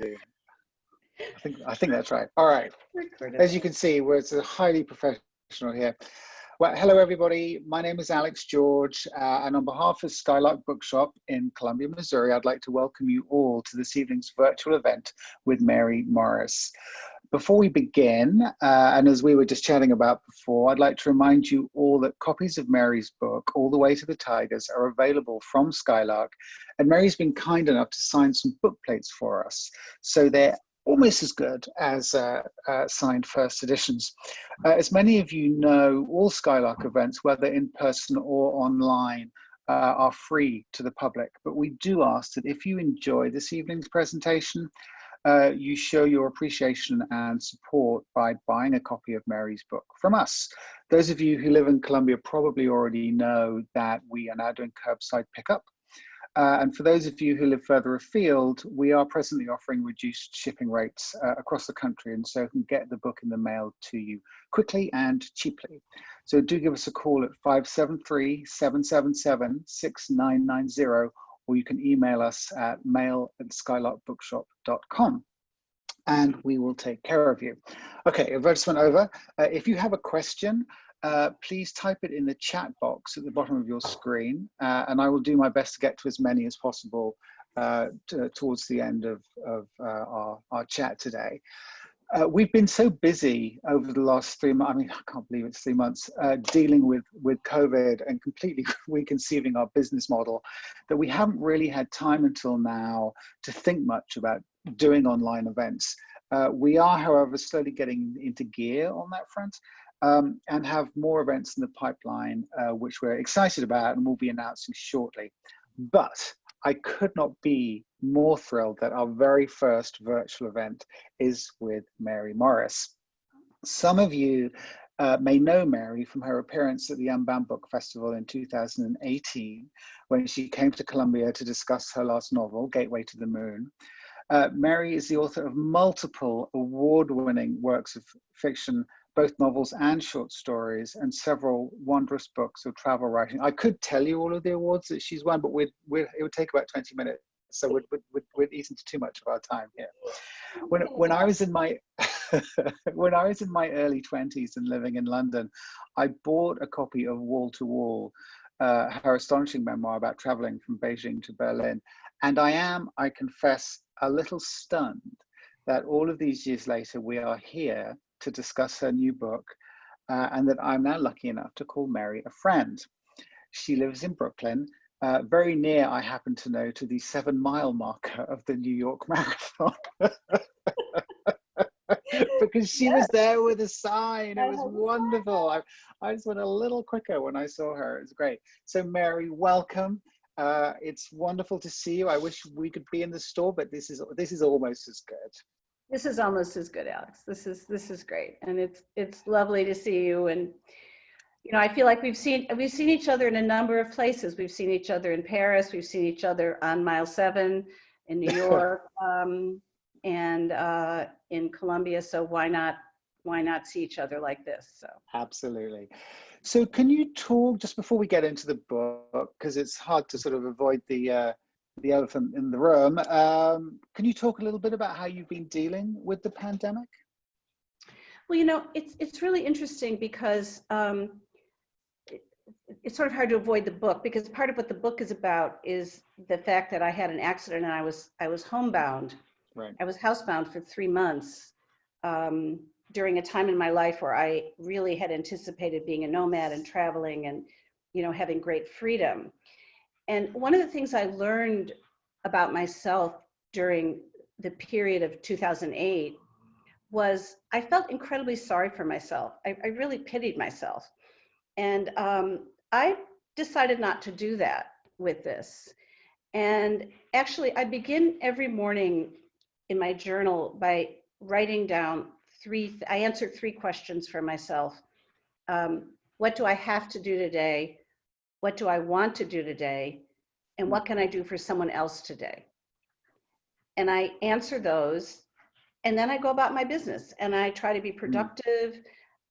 I think that's right. All right. Recorded. As you can see, it's a highly professional here. Well, hello everybody. My name is Alex George, and on behalf of Skylark Bookshop in Columbia, Missouri, I'd like to welcome you all to this evening's virtual event with Mary Morris. Before we begin, and as we were just chatting about before, I'd like to remind you all that copies of Mary's book, All the Way to the Tigers, are available from Skylark, and Mary's been kind enough to sign some book plates for us, so they're almost as good as signed first editions. As many of you know, all Skylark events, whether in person or online, are free to the public, but we do ask that if you enjoy this evening's presentation, you show your appreciation and support by buying a copy of Mary's book from us. Those of you who live in Columbia probably already know that we are now doing curbside pickup. And for those of you who live further afield, we are presently offering reduced shipping rates across the country, and so you can get the book in the mail to you quickly and cheaply. So do give us a call at 573-777-6990, or you can email us at mail@skylarkbookshop.com. And we will take care of you. Okay, advertisement over. If you have a question, please type it in the chat box at the bottom of your screen, and I will do my best to get to as many as possible towards the end of our chat today. We've been so busy over the last 3 months, I mean, I can't believe it's 3 months, dealing with COVID and completely reconceiving our business model, that we haven't really had time until now to think much about doing online events. We are, however, slowly getting into gear on that front, and have more events in the pipeline, which we're excited about and we'll be announcing shortly. But I could not be more thrilled that our very first virtual event is with Mary Morris. Some of you may know Mary from her appearance at the Unbound Book Festival in 2018, when she came to Columbia to discuss her last novel, Gateway to the Moon. Mary is the author of multiple award-winning works of fiction, both novels and short stories, and several wondrous books of travel writing. I could tell you all of the awards that she's won, but it would take about 20 minutes. So we'd eat into too much of our time here. When I was in my when I was in my early 20s and living in London, I bought a copy of Wall to Wall, her astonishing memoir about traveling from Beijing to Berlin. And I confess, a little stunned that all of these years later, we are here to discuss her new book, and that I'm now lucky enough to call Mary a friend. She lives in Brooklyn, very near, I happen to know, to the 7-mile marker of the New York Marathon. Because she was there with a sign. It was wonderful. I just went a little quicker when I saw her. It was great. So Mary, welcome. It's wonderful to see you. I wish we could be in the store, but this is almost as good. This is almost as good, Alex. This is great, and it's lovely to see you. And you know, I feel like we've seen each other in a number of places. We've seen each other in Paris. We've seen each other on Mile 7 in New York, and in Columbia. So why not see each other like this? So absolutely. So can you talk, just before we get into the book, because it's hard to sort of avoid the elephant in the room, can you talk a little bit about how you've been dealing with the pandemic? Well, you know, it's really interesting because it's sort of hard to avoid the book, because part of what the book is about is the fact that I had an accident and I was homebound. Right. I was housebound for 3 months during a time in my life where I really had anticipated being a nomad and traveling and, you know, having great freedom. And one of the things I learned about myself during the period of 2008 was I felt incredibly sorry for myself. I really pitied myself. And I decided not to do that with this. And actually, I begin every morning in my journal by writing down I answer 3 questions for myself. What do I have to do today? What do I want to do today? And what can I do for someone else today? And I answer those, and then I go about my business and I try to be productive.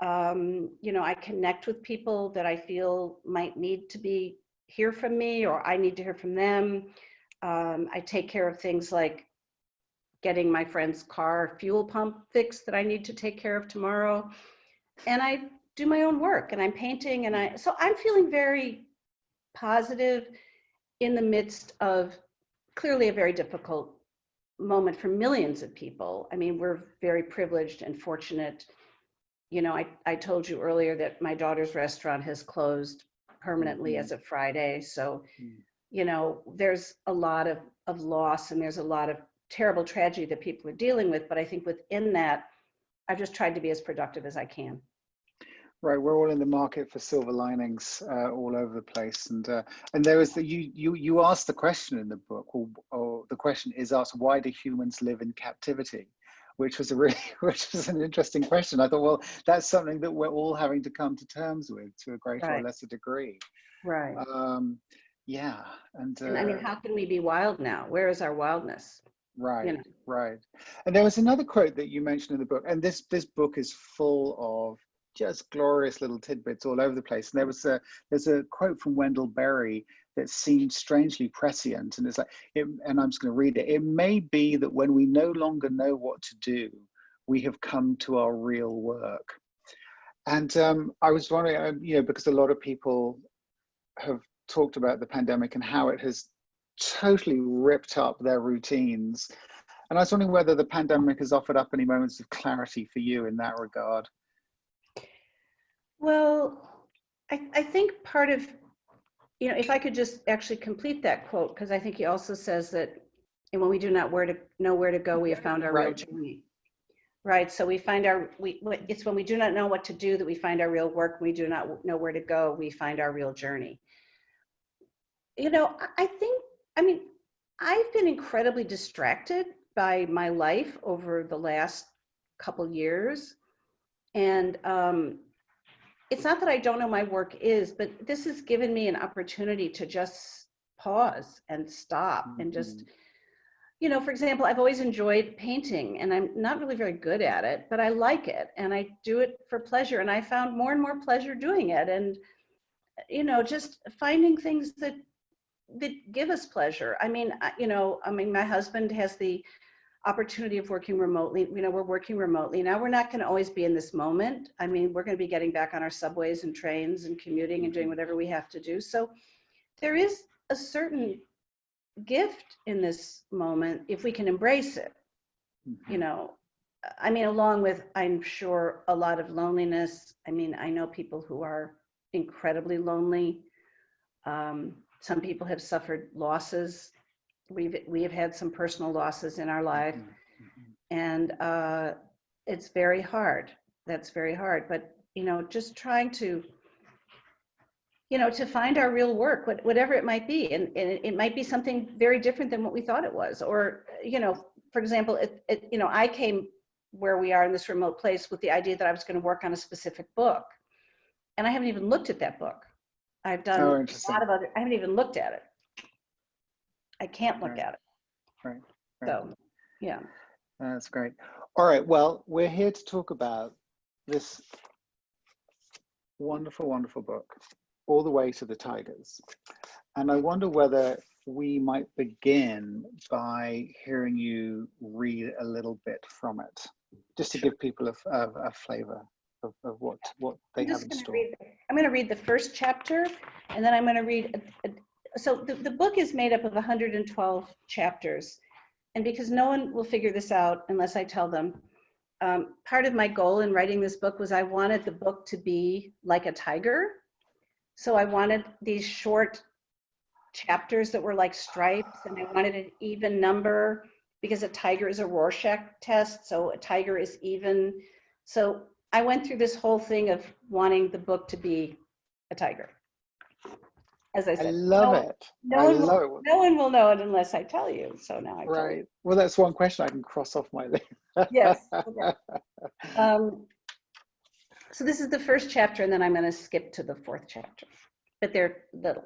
You know, I connect with people that I feel might need to hear from me, or I need to hear from them. I take care of things like getting my friend's car fuel pump fixed that I need to take care of tomorrow. And I do my own work, and I'm painting, and so I'm feeling very positive in the midst of clearly a very difficult moment for millions of people. I mean, we're very privileged and fortunate. You know, I told you earlier that my daughter's restaurant has closed permanently as of Friday. So, you know, there's a lot of loss, and there's a lot of terrible tragedy that people are dealing with. But I think within that, I've just tried to be as productive as I can. Right, we're all in the market for silver linings all over the place, and there is the you asked the question in the book, or the question is asked: why do humans live in captivity? Which was an interesting question. I thought, well, that's something that we're all having to come to terms with to a greater or lesser degree. Right. Yeah, and I mean, how can we be wild now? Where is our wildness? Right, You know? right. And there was another quote that you mentioned in the book, and this book is full of just glorious little tidbits all over the place. And there's a quote from Wendell Berry that seemed strangely prescient, and it's like, and I'm just going to read it. It may be that when we no longer know what to do, we have come to our real work. And I was wondering, you know, because a lot of people have talked about the pandemic and how it has totally ripped up their routines. And I was wondering whether the pandemic has offered up any moments of clarity for you in that regard. Well, I think part of, you know, if I could just actually complete that quote, because I think he also says that, and when we do not know where to go, we have found our real journey. Right. So we find it's when we do not know what to do that we find our real work. When we do not know where to go, we find our real journey. You know, I mean, I've been incredibly distracted by my life over the last couple years. And it's not that I don't know my work is, but this has given me an opportunity to just pause and stop and just, you know, for example, I've always enjoyed painting, and I'm not really very good at it, but I like it, and I do it for pleasure, and I found more and more pleasure doing it. And, you know, just finding things that give us pleasure. I mean, my husband has the opportunity of working remotely. You know, we're working remotely now. We're not going to always be in this moment. I mean, we're going to be getting back on our subways and trains and commuting and doing whatever we have to do. So there is a certain gift in this moment if we can embrace it. You know, I mean, along with, I'm sure, a lot of loneliness. I mean, I know people who are incredibly lonely. Some people have suffered losses. We have had some personal losses in our life, and it's very hard. That's very hard. But, you know, just trying to, you know, to find our real work, whatever it might be, and it might be something very different than what we thought it was. Or, you know, for example, you know, I came where we are in this remote place with the idea that I was going to work on a specific book, and I haven't even looked at that book. I've done a lot of other. I haven't even looked at it. I can't look at it. Right. So, yeah. That's great. All right. Well, we're here to talk about this wonderful, wonderful book, All the Way to the Tigers. And I wonder whether we might begin by hearing you read a little bit from it, just to give people a flavor of what they have in store. I'm going to read the first chapter, and then I'm going to read. So the book is made up of 112 chapters. And because no one will figure this out unless I tell them, part of my goal in writing this book was I wanted the book to be like a tiger. So I wanted these short chapters that were like stripes, and I wanted an even number because a tiger is a Rorschach test. So a tiger is even. So I went through this whole thing of wanting the book to be a tiger. As I said, I love it. No one will know it unless I tell you. So now I tell you. Well, that's one question I can cross off my list. Yes. Okay. So this is the first chapter, and then I'm going to skip to the fourth chapter. But they're little.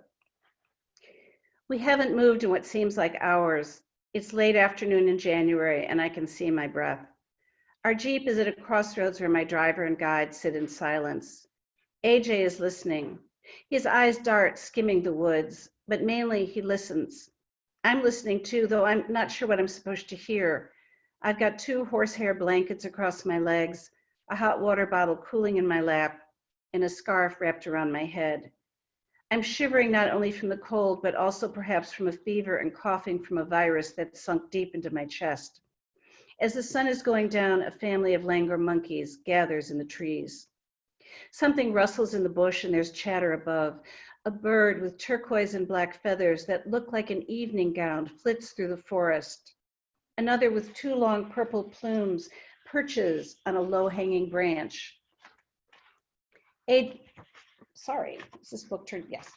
We haven't moved in what seems like hours. It's late afternoon in January, and I can see my breath. Our Jeep is at a crossroads where my driver and guide sit in silence. AJ is listening. His eyes dart, skimming the woods, but mainly he listens. I'm listening too, though I'm not sure what I'm supposed to hear. I've got 2 horsehair blankets across my legs, a hot water bottle cooling in my lap, and a scarf wrapped around my head. I'm shivering not only from the cold, but also perhaps from a fever and coughing from a virus that's sunk deep into my chest. As the sun is going down, a family of langur monkeys gathers in the trees. Something rustles in the bush and there's chatter above. A bird with turquoise and black feathers that look like an evening gown flits through the forest. Another with 2 long purple plumes perches on a low-hanging branch. Is this book turned? Yes.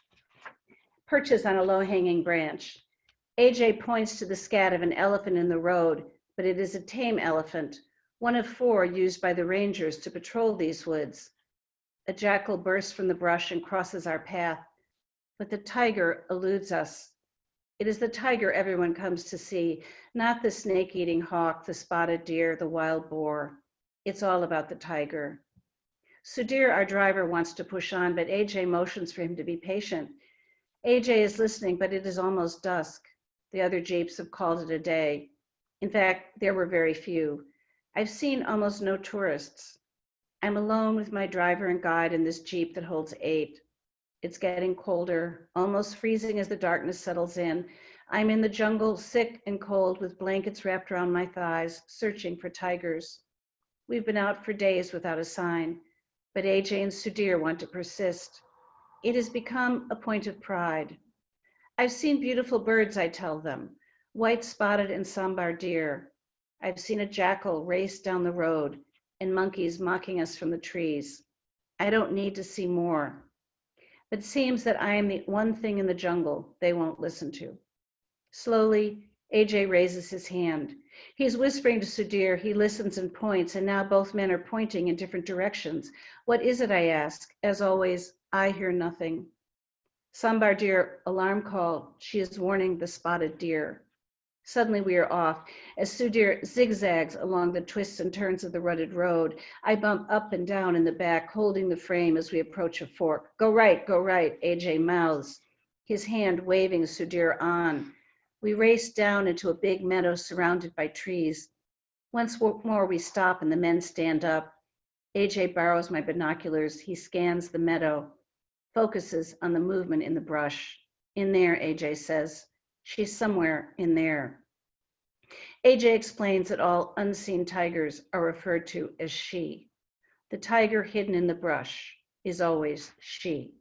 Perches on a low-hanging branch. AJ points to the scat of an elephant in the road, but it is a tame elephant, one of 4 used by the rangers to patrol these woods. A jackal bursts from the brush and crosses our path, but the tiger eludes us. It is the tiger everyone comes to see, not the snake-eating hawk, the spotted deer, the wild boar. It's all about the tiger. Sudhir, our driver, wants to push on, but AJ motions for him to be patient. AJ is listening, but it is almost dusk. The other jeeps have called it a day. In fact, there were very few. I've seen almost no tourists. I'm alone with my driver and guide in this jeep that holds 8. It's getting colder, almost freezing as the darkness settles in. I'm in the jungle, sick and cold, with blankets wrapped around my thighs, searching for tigers. We've been out for days without a sign, but AJ and Sudhir want to persist. It has become a point of pride. I've seen beautiful birds, I tell them, white-spotted and sambar deer. I've seen a jackal race down the road and monkeys mocking us from the trees. I don't need to see more. But it seems that I am the one thing in the jungle they won't listen to. Slowly, AJ raises his hand. He's whispering to Sudhir. He listens and points, and now both men are pointing in different directions. What is it, I ask? As always, I hear nothing. Sambar deer, alarm call. She is warning the spotted deer. Suddenly we are off. As Sudhir zigzags along the twists and turns of the rutted road, I bump up and down in the back, holding the frame as we approach a fork. Go right, AJ mouths, his hand waving Sudhir on. We race down into a big meadow surrounded by trees. Once more we stop and the men stand up. AJ borrows my binoculars. He scans the meadow, focuses on the movement in the brush. In there, AJ says. She's somewhere in there. AJ explains that all unseen tigers are referred to as she. The tiger hidden in the brush is always she.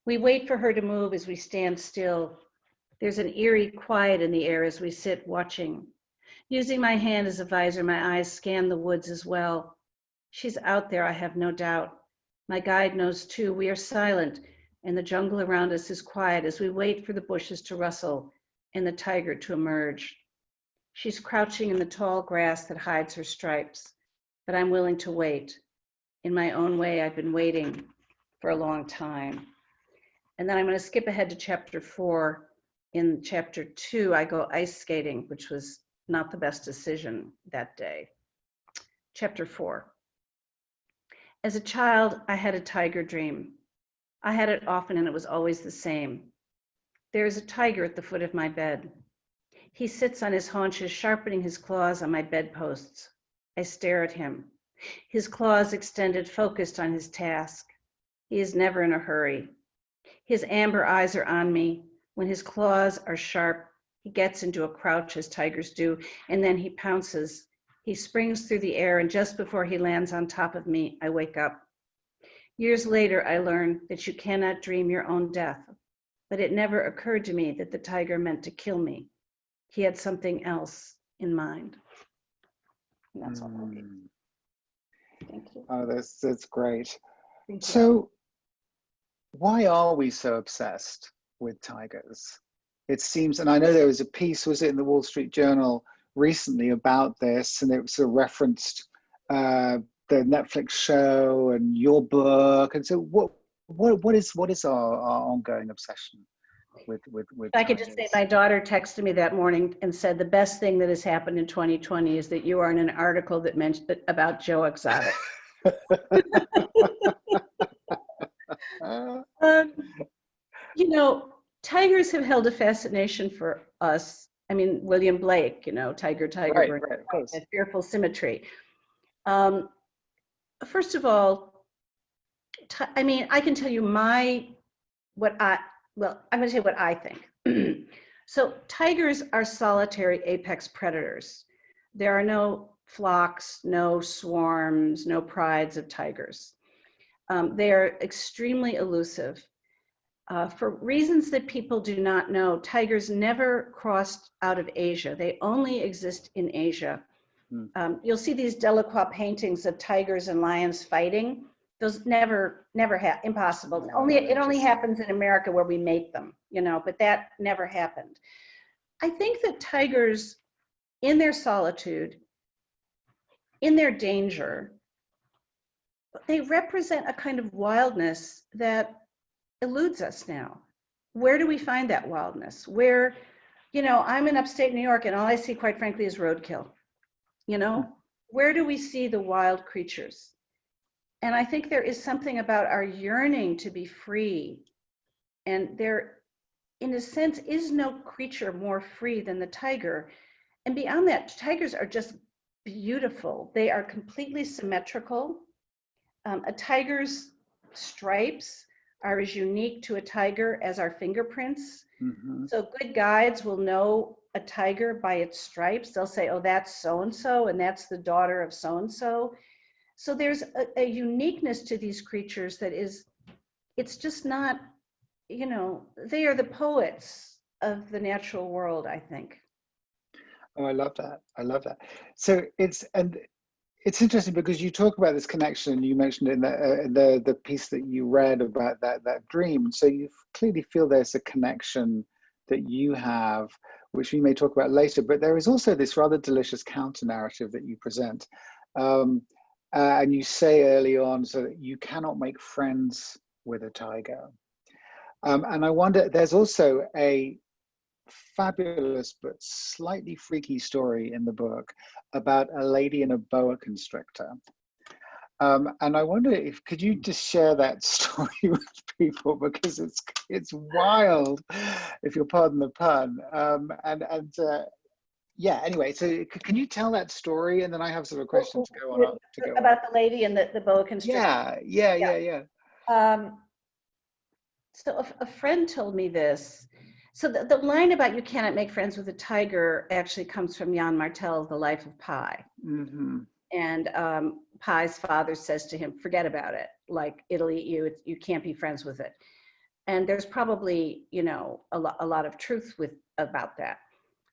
We wait for her to move as we stand still. There's an eerie quiet in the air as we sit watching. Using my hand as a visor, my eyes scan the woods as well. She's out there, I have no doubt. My guide knows too. We are silent, and the jungle around us is quiet as we wait for the bushes to rustle and the tiger to emerge. She's crouching in the tall grass that hides her stripes, but I'm willing to wait. In my own way, I've been waiting for a long time. And then I'm going to skip ahead to chapter 4. In chapter 2, I go ice skating, which was not the best decision that day. Chapter 4. As a child, I had a tiger dream. I had it often and it was always the same. There is a tiger at the foot of my bed. He sits on his haunches, sharpening his claws on my bedposts. I stare at him. His claws extended, focused on his task. He is never in a hurry. His amber eyes are on me. When his claws are sharp, he gets into a crouch as tigers do, and then he pounces. He springs through the air, and just before he lands on top of me, I wake up. Years later, I learn that you cannot dream your own death, but it never occurred to me that the tiger meant to kill me. He had something else in mind. And that's all I'll read. Thank you. Oh, that's great. Thank you. So, why are we so obsessed with tigers? It seems, and I know there was a piece, was it in the Wall Street Journal recently about this, and it was referenced the Netflix show and your book. And so, what is our ongoing obsession with I could just say, my daughter texted me that morning and said the best thing that has happened in 2020 is that you are in an article that mentioned about Joe Exotic. You know, tigers have held a fascination for us I mean, William Blake, you know, tiger, Right, burning right, of bright, course. that fearful symmetry. First of all, I mean, I can tell you I'm going to tell you what I think. So tigers are solitary apex predators. There are no flocks, no swarms, no prides of tigers. They are extremely elusive. For reasons that people do not know, tigers never crossed out of Asia. They only exist in Asia. You'll see these Delacroix paintings of tigers and lions fighting. Those never impossible. It only happens in America where we make them, you know, but that never happened. I think that tigers, in their solitude, in their danger, they represent a kind of wildness that eludes us now. Where do we find that wildness? Where, you know, I'm in upstate New York and all I see, quite frankly, is roadkill. You know, where do we see the wild creatures? And I think there is something about our yearning to be free. And there, in a sense, is no creature more free than the tiger. And beyond that, tigers are just beautiful. They are completely symmetrical. A tiger's stripes are as unique to a tiger as our fingerprints. So good guides will know a tiger by its stripes. They'll say, oh, that's so-and-so, and that's the daughter of so-and-so. So there's a uniqueness to these creatures that is, it's just not, you know, they are the poets of the natural world, I think. Oh, I love that. I love that. So it's interesting because you talk about this connection. You mentioned in the piece that you read about that dream. So you clearly feel there's a connection that you have, which we may talk about later. But there is also this rather delicious counter narrative that you present, and you say early on, so that you cannot make friends with a tiger. And I wonder, there's also a fabulous but slightly freaky story in the book about a lady in a boa constrictor. And I wonder if could you just share that story with people, because it's wild, if you'll pardon the pun. Yeah, anyway, so can you tell that story, and then I have sort of a question to go on. About the lady and the boa constrictor. Yeah. So a friend told me this. So the line about you cannot make friends with a tiger actually comes from Jan Martel's The Life of Pi. And Pi's father says to him, forget about it. Like, it'll eat you. You can't be friends with it. And there's probably, you know, a lot of truth about that.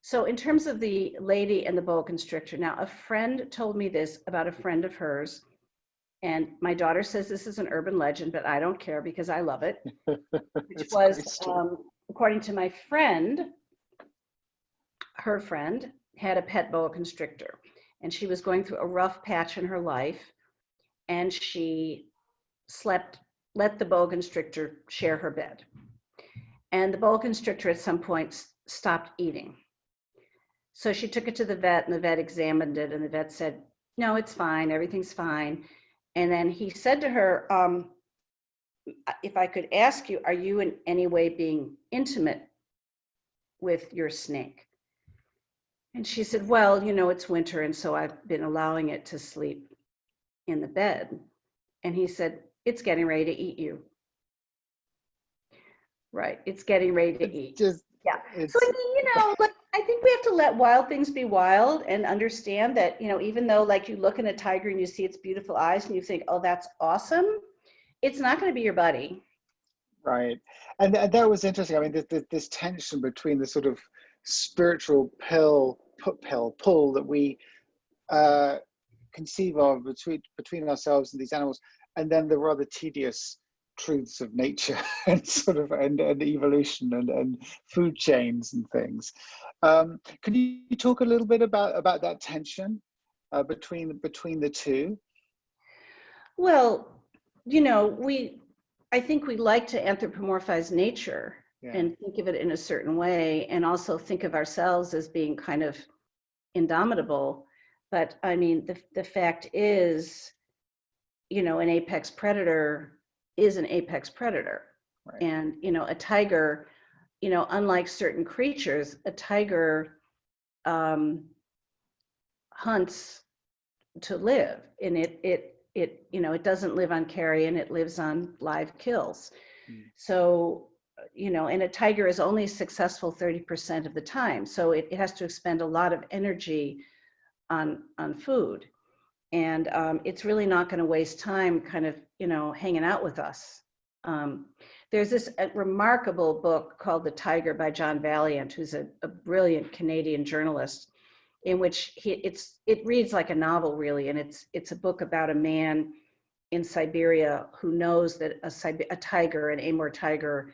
So in terms of the lady and the boa constrictor, now a friend told me this about a friend of hers. And my daughter says this is an urban legend, but I don't care because I love it. Which was, according to my friend, her friend had a pet boa constrictor, and she was going through a rough patch in her life, and she let the boa constrictor share her bed. And the boa constrictor at some point stopped eating. So she took it to the vet, and the vet examined it, and the vet said, no, it's fine, everything's fine. And then he said to her, if I could ask you, are you in any way being intimate with your snake? And she said, well, you know, it's winter, and so I've been allowing it to sleep in the bed. And he said, it's getting ready to eat you. Right, it's getting ready to eat. So I mean, you know, like, I think we have to let wild things be wild and understand that, you know, even though like you look in a tiger and you see its beautiful eyes and you think, oh, that's awesome, it's not going to be your buddy. Right. And that was interesting. I mean, this tension between the sort of spiritual pull that we conceive of between ourselves and these animals, and then the rather tedious truths of nature and sort of and evolution and food chains and things. Can you talk a little bit about that tension between the two? Well, you know, I think we like to anthropomorphize nature and think of it in a certain way, and also think of ourselves as being kind of indomitable. But I mean, the fact is, you know, an apex predator is an apex predator. Right. And, you know, a tiger, you know, unlike certain creatures, a tiger hunts to live, and it doesn't live on carrion, it lives on live kills. So, and a tiger is only successful 30% of the time, so it has to expend a lot of energy on food, and it's really not going to waste time kind of hanging out with us. There's this remarkable book called The Tiger by John Valiant, who's a brilliant Canadian journalist, in which it reads like a novel, really, and it's a book about a man in Siberia who knows that a tiger, an Amur tiger,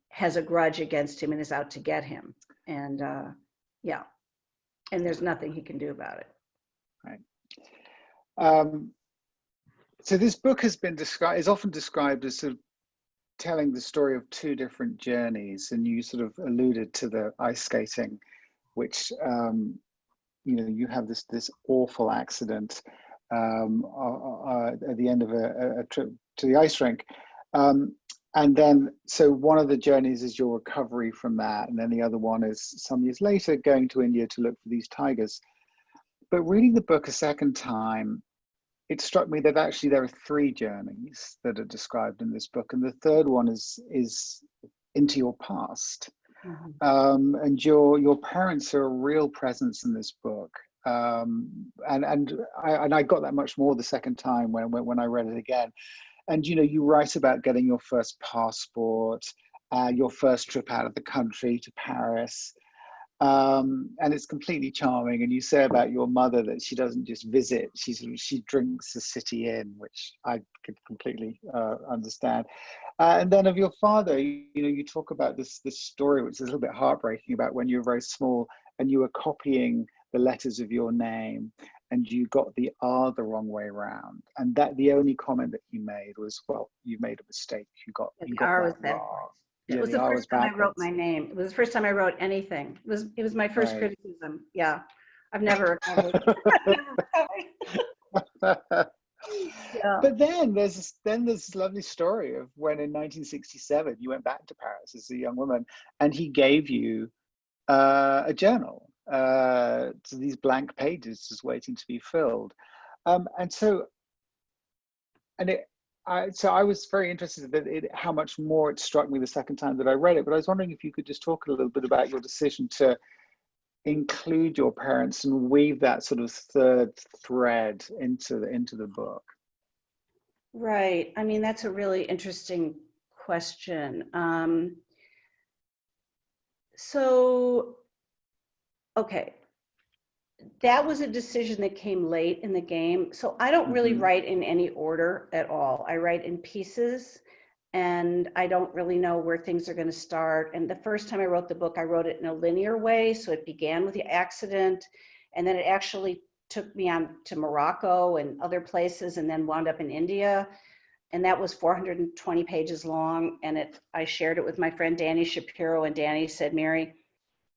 has a grudge against him and is out to get him, and and there's nothing he can do about it. Right. So this book is often described as sort of telling the story of two different journeys, and you sort of alluded to the ice skating, which you have this awful accident at the end of a trip to the ice rink, and then so one of the journeys is your recovery from that, and then the other one is some years later going to India to look for these tigers. But reading the book a second time, it struck me that actually there are three journeys that are described in this book, and the third one is into your past. Mm-hmm. And your parents are a real presence in this book, and I got that much more the second time when I read it again. And you write about getting your first passport, your first trip out of the country to Paris. And it's completely charming. And you say about your mother that she doesn't just visit; she drinks the city in, which I could completely understand. And then of your father, you talk about this story, which is a little bit heartbreaking, about when you were very small and you were copying the letters of your name, and you got the R the wrong way around, and that the only comment that he made was, "Well, you made a mistake. You got R that wrong." It was the first time I wrote my name. It was the first time I wrote anything. It was my first criticism. Yeah, I've never recovered. Yeah. But then there's this lovely story of when in 1967 you went back to Paris as a young woman, and he gave you a journal, to these blank pages just waiting to be filled, so I was very interested in how much more it struck me the second time that I read it. But I was wondering if you could just talk a little bit about your decision to include your parents and weave that sort of third thread into the book. Right. I mean, that's a really interesting question. Okay. That was a decision that came late in the game. So I don't really write in any order at all. I write in pieces, and I don't really know where things are going to start. And the first time I wrote the book, I wrote it in a linear way. So it began with the accident, and then it actually took me on to Morocco and other places, and then wound up in India. And that was 420 pages long. And I shared it with my friend Danny Shapiro, and Danny said, "Mary,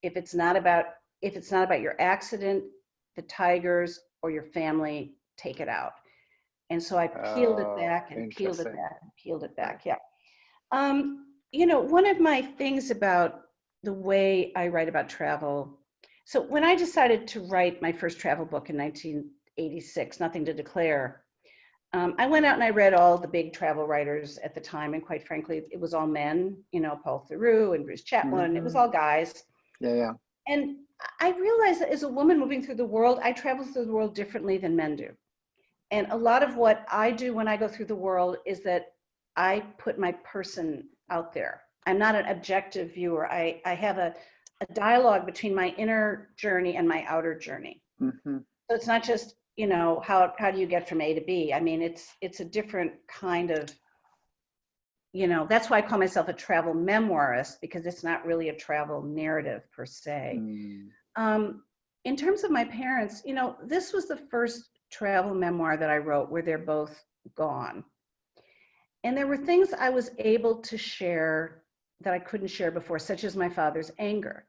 if it's not about your accident, the tigers, or your family, take it out." And so I peeled it back and peeled it back and peeled it back. Yeah. One of my things about the way I write about travel, so when I decided to write my first travel book in 1986, Nothing to Declare, I went out and I read all the big travel writers at the time, and quite frankly, it was all men, Paul Theroux and Bruce Chatwin. It was all guys. Yeah. And I realized that as a woman moving through the world, I travel through the world differently than men do. And a lot of what I do when I go through the world is that I put my person out there. I'm not an objective viewer. I have a dialogue between my inner journey and my outer journey. So it's not just, how do you get from A to B? I mean, it's a different kind of, that's why I call myself a travel memoirist, because it's not really a travel narrative per se. In terms of my parents, this was the first travel memoir that I wrote where they're both gone. And there were things I was able to share that I couldn't share before, such as my father's anger.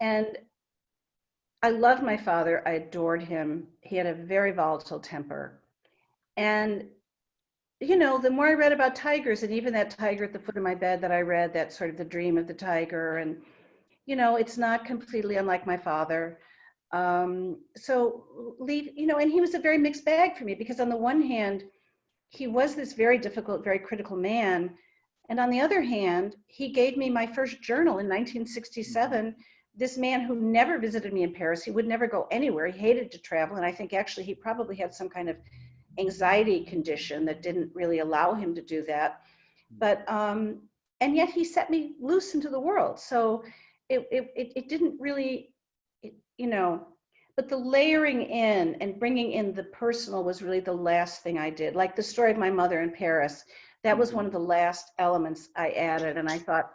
And I loved my father. I adored him. He had a very volatile temper. And, the more I read about tigers, and even that tiger at the foot of my bed that I read, that sort of the dream of the tiger, and, it's not completely unlike my father. So leave, and he was a very mixed bag for me, because on the one hand, he was this very difficult, very critical man. And on the other hand, he gave me my first journal in 1967. This man who never visited me in Paris, he would never go anywhere. He hated to travel. And I think actually he probably had some kind of anxiety condition that didn't really allow him to do that. But, and yet he set me loose into the world. So it didn't really, but the layering in and bringing in the personal was really the last thing I did. Like the story of my mother in Paris, that was one of the last elements I added. And I thought,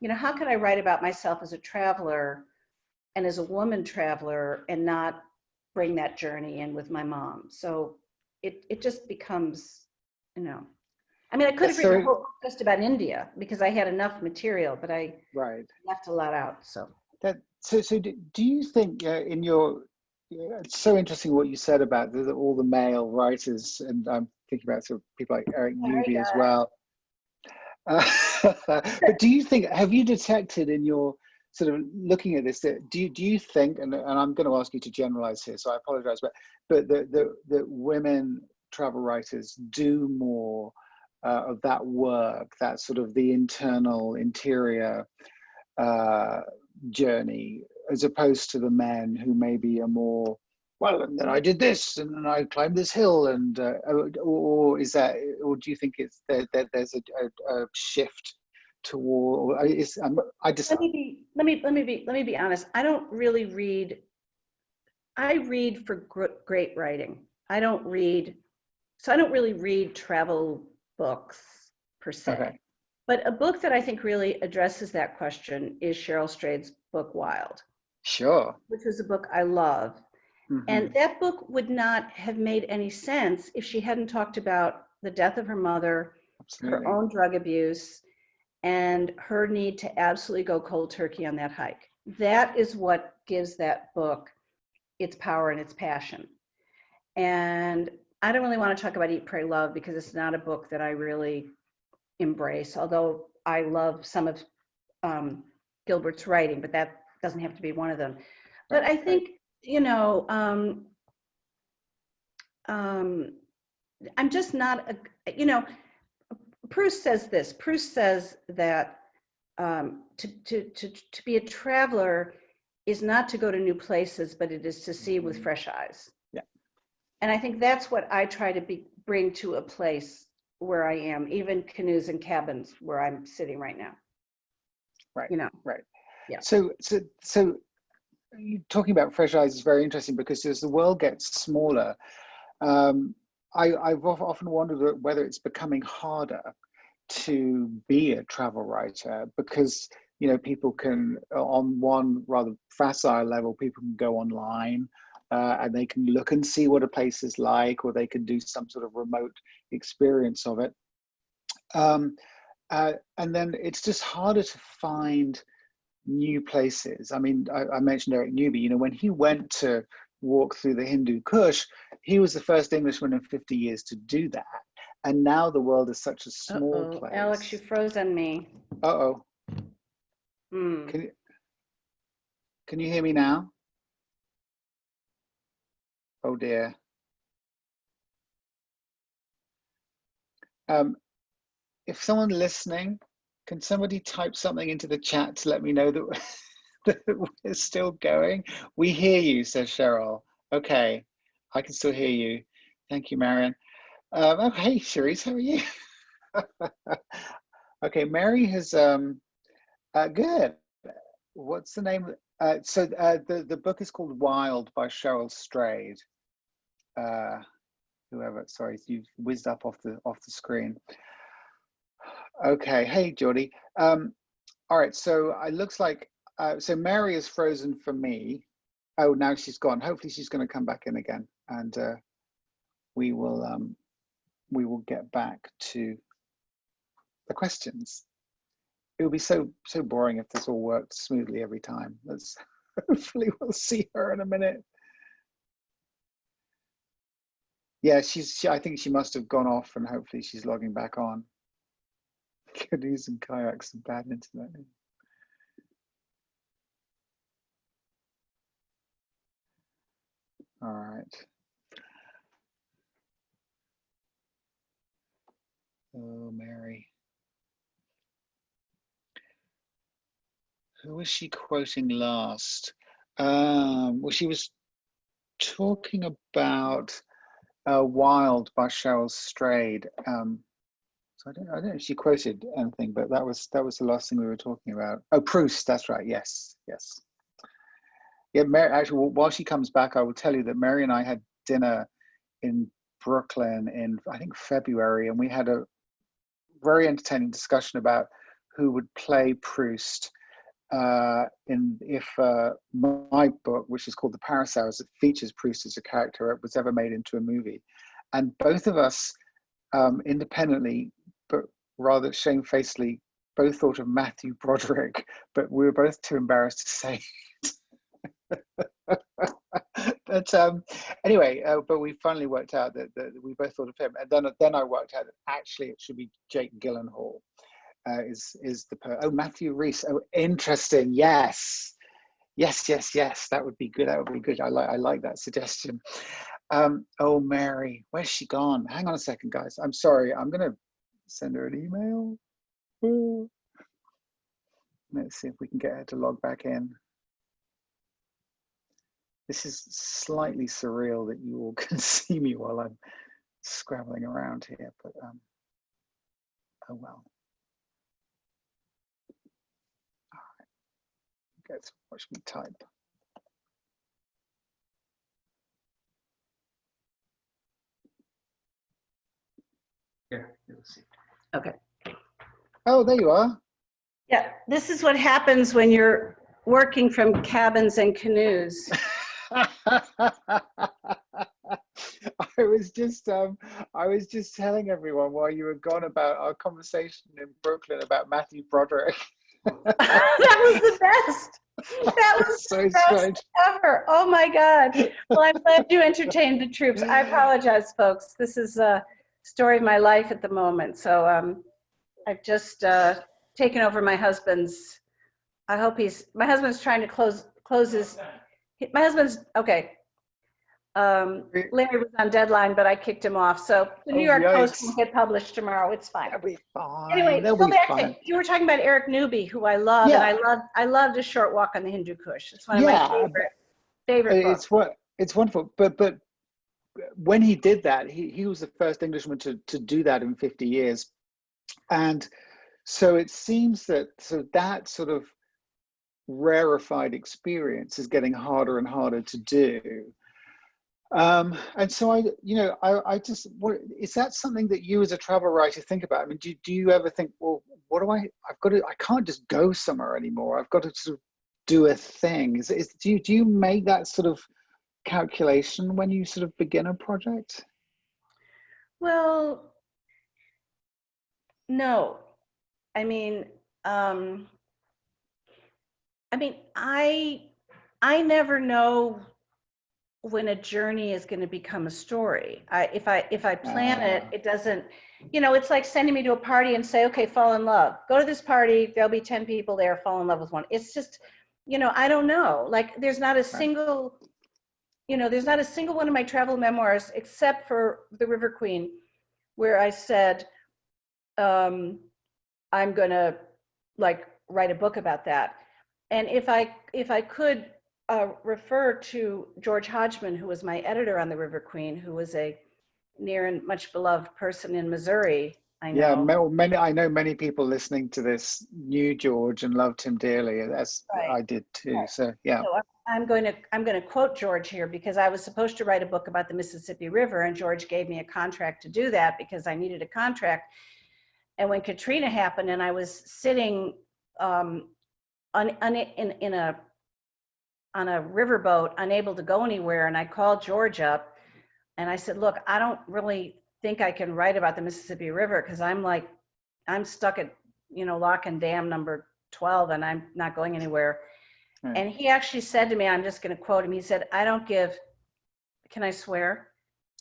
how could I write about myself as a traveler and as a woman traveler and not bring that journey in with my mom? So it just becomes, I could have written a whole book just about India because I had enough material, but I left a lot out. So do you think in your, it's so interesting what you said about all the male writers, and I'm thinking about sort of people like Eric Newby as well. But do you think, have you detected in your sort of looking at this, that do you think, and I'm going to ask you to generalize here, so I apologize, but that women travel writers do more of that work, that sort of the interior journey, as opposed to the men who maybe are more, well, and then I did this, and then I climbed this hill, and or is that, or do you think it's that there's a shift toward? I just let me be honest. I don't really read. I read for great writing. I don't really read travel books per se. Okay. But a book that I think really addresses that question is Cheryl Strade's book, Wild. Sure. Which was a book I love. And that book would not have made any sense if she hadn't talked about the death of her mother, her own drug abuse, and her need to absolutely go cold turkey on that hike. That is what gives that book its power and its passion. And I don't really want to talk about Eat, Pray, Love because it's not a book that I really embrace, although I love some of Gilbert's writing, but that doesn't have to be one of them. But I think, I'm just not, Proust says this. Proust says that to be a traveler is not to go to new places, but it is to see with fresh eyes. Yeah. And I think that's what I try to bring to a place where I am, even canoes and cabins where I'm sitting right now. Right. Right. Yeah. So talking about fresh eyes is very interesting, because as the world gets smaller, I've often wondered whether it's becoming harder to be a travel writer, because people can, on one rather facile level, people can go online and they can look and see what a place is like, or they can do some sort of remote experience of it. And then it's just harder to find new places. I mean, I mentioned Eric Newby, when he went to walk through the Hindu Kush, he was the first Englishman in 50 years to do that. And now the world is such a small place. Alex, you froze on me. Uh-oh. Can you hear me now? Oh dear. If someone listening, can somebody type something into the chat to let me know that that we're still going? We hear you, says Cheryl. Okay, I can still hear you. Thank you, Marion. Hey, Cherise, how are you? Okay, Mary has, good. What's the name? So the book is called Wild by Cheryl Strade. Whoever, sorry, you've whizzed up off the screen. Okay, hey, Geordie. All right, so it looks like, so Mary is frozen for me. Oh, now she's gone. Hopefully she's going to come back in again, and we will get back to the questions. It would be so boring if this all worked smoothly every time. Let's hopefully we'll see her in a minute. Yeah, I think she must have gone off, and hopefully she's logging back on. Canoes and kayaks and bad internet. right. Oh, Mary. Who was she quoting last? Well, she was talking about Wild by Cheryl Strade. So I don't know if she quoted anything, but that was the last thing we were talking about. Oh, Proust, that's right. Yes, yes. Yeah, Mary, actually, while she comes back, I will tell you that Mary and I had dinner in Brooklyn in, I think, February, and we had a very entertaining discussion about who would play Proust if my book, which is called The Paris Hours, that features Proust as a character, was ever made into a movie. And both of us independently, but rather shamefacedly, both thought of Matthew Broderick, but we were both too embarrassed to say but anyway, but we finally worked out that we both thought of him, and then I worked out that actually it should be Jake Gyllenhaal. Is the Matthew Rhys? Oh, interesting. Yes, that would be good. I like that suggestion. Oh, Mary, where's she gone? Hang on a second, guys. I'm sorry. I'm gonna send her an email. Ooh. Let's see if we can get her to log back in. This is slightly surreal that you all can see me while I'm scrabbling around here, but oh well. All right, let's watch me type. Yeah, you'll see. Okay. Oh, there you are. Yeah, this is what happens when you're working from cabins and canoes. I was just telling everyone while you were gone about our conversation in Brooklyn about Matthew Broderick. That was the best. That was so the best strange. ever. Oh my God. Well, I'm glad you entertained the troops. I apologize, folks. This is a story of my life at the moment. So I've just taken over my husband's. I hope my husband's trying to close his. My husband's okay. Larry was on deadline, but I kicked him off. So the New York Post will get published tomorrow. It's fine. That'll be fine. Anyway, They'll go be back fine. you were talking about Eric Newby, who I love, Yeah. and I loved A Short Walk on the Hindu Kush. It's one of my favorite books. It's wonderful. But when he did that, he was the first Englishman to do that in 50 years, and so it seems that that sort of rarefied experience is getting harder and harder to do. And so I just, is that something that you as a travel writer think about? I mean, do you ever think, well, I can't just go somewhere anymore. I've got to sort of do a thing. Do you make that sort of calculation when you sort of begin a project? Well, no. I mean, I never know when a journey is going to become a story. If I plan it, it doesn't, it's like sending me to a party and say, okay, fall in love. Go to this party, there'll be 10 people there, fall in love with one. It's just, I don't know. Like there's not a single, there's not a single one of my travel memoirs except for The River Queen, where I said, I'm gonna like write a book about that. And if I could refer to George Hodgman, who was my editor on The River Queen, who was a near and much beloved person in Missouri. I know. Yeah, I know many people listening to this knew George and loved him dearly, as I did too. Right. So yeah. So I'm going to quote George here, because I was supposed to write a book about the Mississippi River, and George gave me a contract to do that because I needed a contract. And when Katrina happened, and I was sitting on a riverboat, unable to go anywhere, and I called George up, and I said, "Look, I don't really think I can write about the Mississippi River because I'm stuck at lock and dam number 12, and I'm not going anywhere." Right. And he actually said to me, I'm just going to quote him. He said, "I don't give." Can I swear?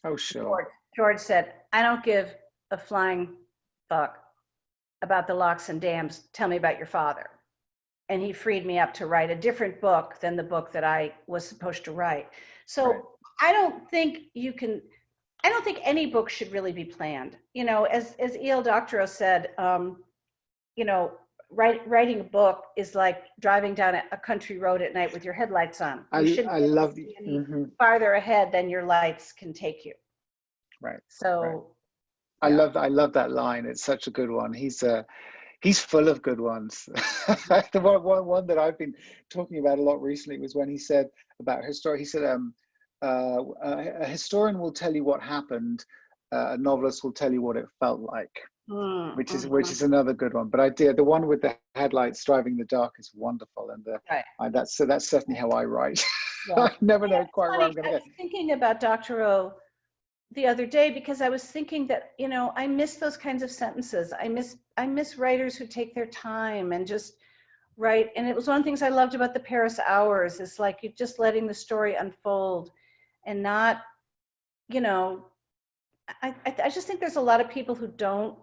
Oh, sure. George said, "I don't give a flying fuck about the locks and dams. Tell me about your father." And he freed me up to write a different book than the book that I was supposed to write. So right. I don't think you can, I don't think any book should really be planned. You know, as E.L. Doctorow said, you know, writing a book is like driving down a country road at night with your headlights on. You shouldn't I be able love to the, see any farther ahead than your lights can take you. right. So, I yeah. love that line. It's such a good one. He's full of good ones. The one that I've been talking about a lot recently was when he said about history. He said, a historian will tell you what happened. A novelist will tell you what it felt like, which is another good one. But the one with the headlights driving in the dark is wonderful, and that's certainly how I write. Yeah. I never know quite where I'm going to go. I was thinking about Doctorow the other day because I was thinking that, you know, I miss those kinds of sentences. I miss writers who take their time and just write. And it was one of the things I loved about the Paris Hours is like you're just letting the story unfold and not, you know, I just think there's a lot of people who don't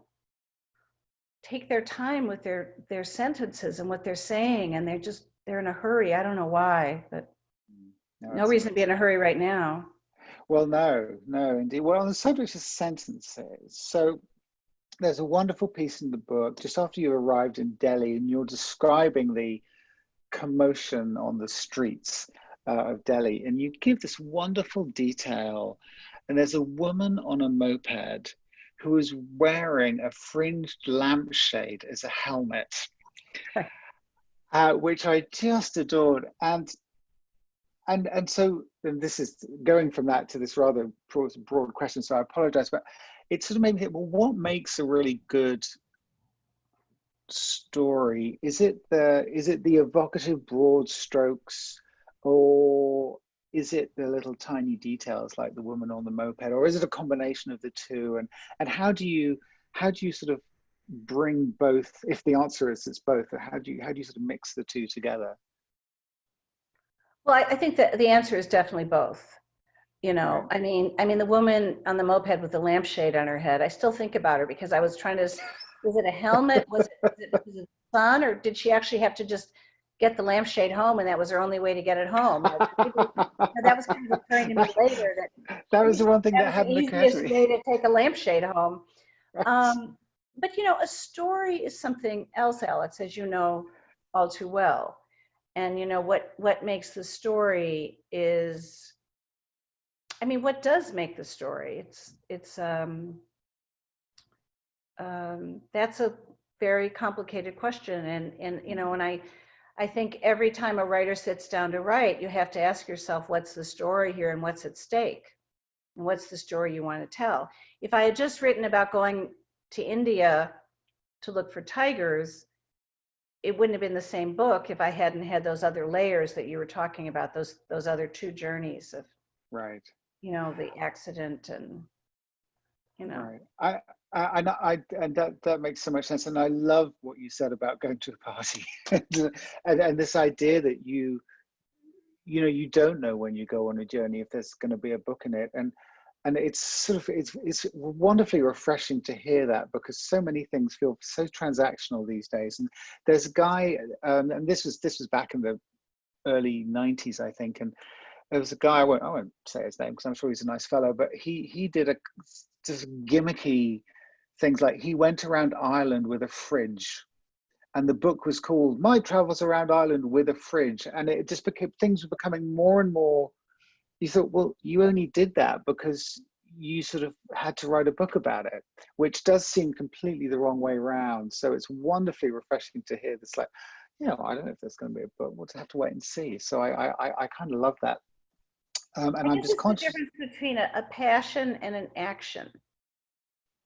take their time with their sentences and what they're saying, and they're in a hurry. I don't know why, but no reason to be in a hurry right now. Well, no, indeed. Well, on the subject of sentences, so there's a wonderful piece in the book just after you arrived in Delhi, and you're describing the commotion on the streets of Delhi, and you give this wonderful detail. And there's a woman on a moped who is wearing a fringed lampshade as a helmet, which I just adored. And so this is going from that to this rather broad question, so I apologize, but it sort of made me think, well, what makes a really good story? Is it the evocative broad strokes, or is it the little tiny details like the woman on the moped, or is it a combination of the two? And how do you sort of bring both, if the answer is it's both, how do you sort of mix the two together? Well, I think that the answer is definitely both. You know, Right. I mean, the woman on the moped with the lampshade on her head, I still think about her because I was trying to, was it a helmet? Was it because of the sun, or did she actually have to just get the lampshade home and that was her only way to get it home? That was kind of occurring to me later. That was the one thing that was hadn't the occurred to easiest me. way to take a lampshade home. Right. But, you know, a story is something else, Alex, as you know all too well. And, you know, what makes the story is, I mean, what does make the story? That's a very complicated question. And you know, and I think every time a writer sits down to write, you have to ask yourself, what's the story here and what's at stake? And what's the story you want to tell? If I had just written about going to India to look for tigers, it wouldn't have been the same book if I hadn't had those other layers that you were talking about, those other two journeys of, Right. you know, the accident and, you know. Right. And that makes so much sense. And I love what you said about going to a party and this idea that you don't know when you go on a journey if there's going to be a book in it. And it's sort of, it's wonderfully refreshing to hear that, because so many things feel so transactional these days. And there's a guy, and this was back in the early 90s, I think. And there was a guy, I won't say his name because I'm sure he's a nice fellow, but he did just gimmicky things, like he went around Ireland with a fridge, and the book was called My Travels Around Ireland with a Fridge. And it just became, things were becoming more and more, you thought, well, you only did that because you sort of had to write a book about it, which does seem completely the wrong way around. So it's wonderfully refreshing to hear this, like, you know, I don't know if there's going to be a book, we'll have to wait and see. So I kind of love that. And I'm just conscious. The difference between a passion and an action.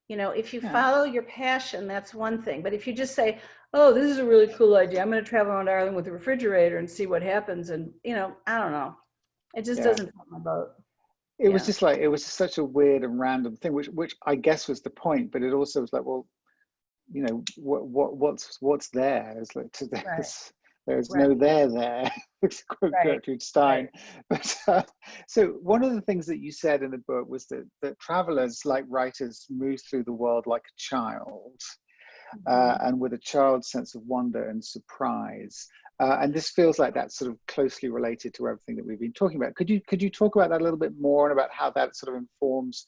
You know, if you Yeah. follow your passion, that's one thing. But if you just say, oh, this is a really cool idea, I'm going to travel around Ireland with a refrigerator and see what happens. And, you know, I don't know. It just doesn't float my boat. It was just like, it was just such a weird and random thing, which I guess was the point. But it also was like, well, you know, what's there? It's like, there's no there. Quote Gertrude Stein. But so one of the things that you said in the book was that travelers, like writers, move through the world like a child, and with a child's sense of wonder and surprise. And this feels like that's sort of closely related to everything that we've been talking about. Could you talk about that a little bit more, and about how that sort of informs,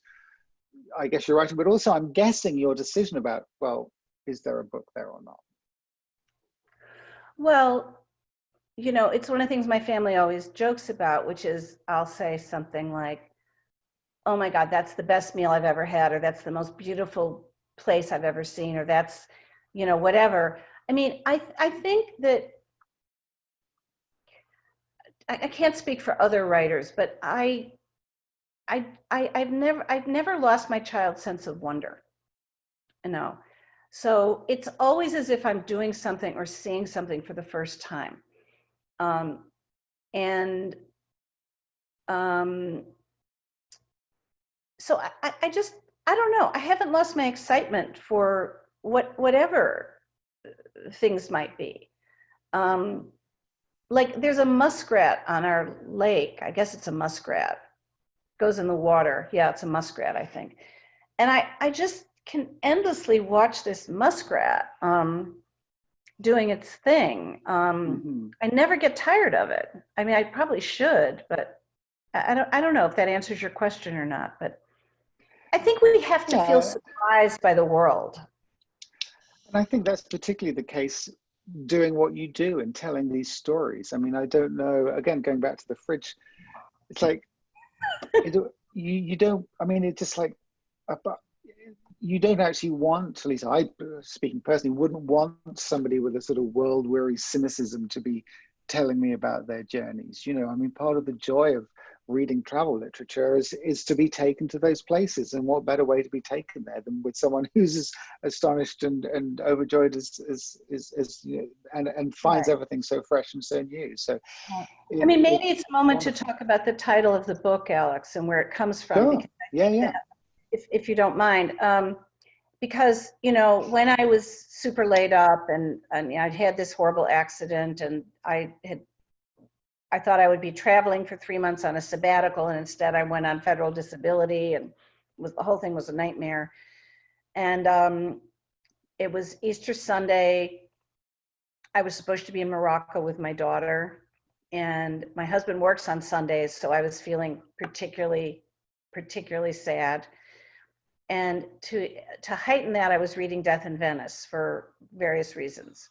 I guess, your writing, but also I'm guessing your decision about, well, is there a book there or not? Well, you know, it's one of the things my family always jokes about, which is I'll say something like, oh my God, that's the best meal I've ever had, or that's the most beautiful place I've ever seen, or that's, you know, whatever. I mean, I think that I can't speak for other writers, but I've never lost my child sense of wonder. You know, so it's always as if I'm doing something or seeing something for the first time, and so I just, I don't know. I haven't lost my excitement for whatever things might be. Like there's a muskrat on our lake. I guess it's a muskrat. Goes in the water. Yeah, it's a muskrat, I think. And I just can endlessly watch this muskrat doing its thing. I never get tired of it. I mean, I probably should, but I don't know if that answers your question or not. But I think we have to feel surprised by the world. And I think that's particularly the case doing what you do and telling these stories. I mean, I don't know, again, going back to the fridge, it's like, you don't, I mean, it's just like, you don't actually want, at least I, speaking personally, wouldn't want somebody with a sort of world-weary cynicism to be telling me about their journeys. You know, I mean, part of the joy of reading travel literature is to be taken to those places, and what better way to be taken there than with someone who's as astonished and overjoyed as you know, and finds everything so fresh and so new. So I mean, maybe it's a moment to talk about the title of the book, Alex, and where it comes from. Sure. Yeah. If you don't mind, because, you know, when I was super laid up and I'd had this horrible accident, and I thought I would be traveling for 3 months on a sabbatical, and instead I went on federal disability, and the whole thing was a nightmare. And it was Easter Sunday. I was supposed to be in Morocco with my daughter, and my husband works on Sundays, so I was feeling particularly sad. And to heighten that, I was reading Death in Venice for various reasons.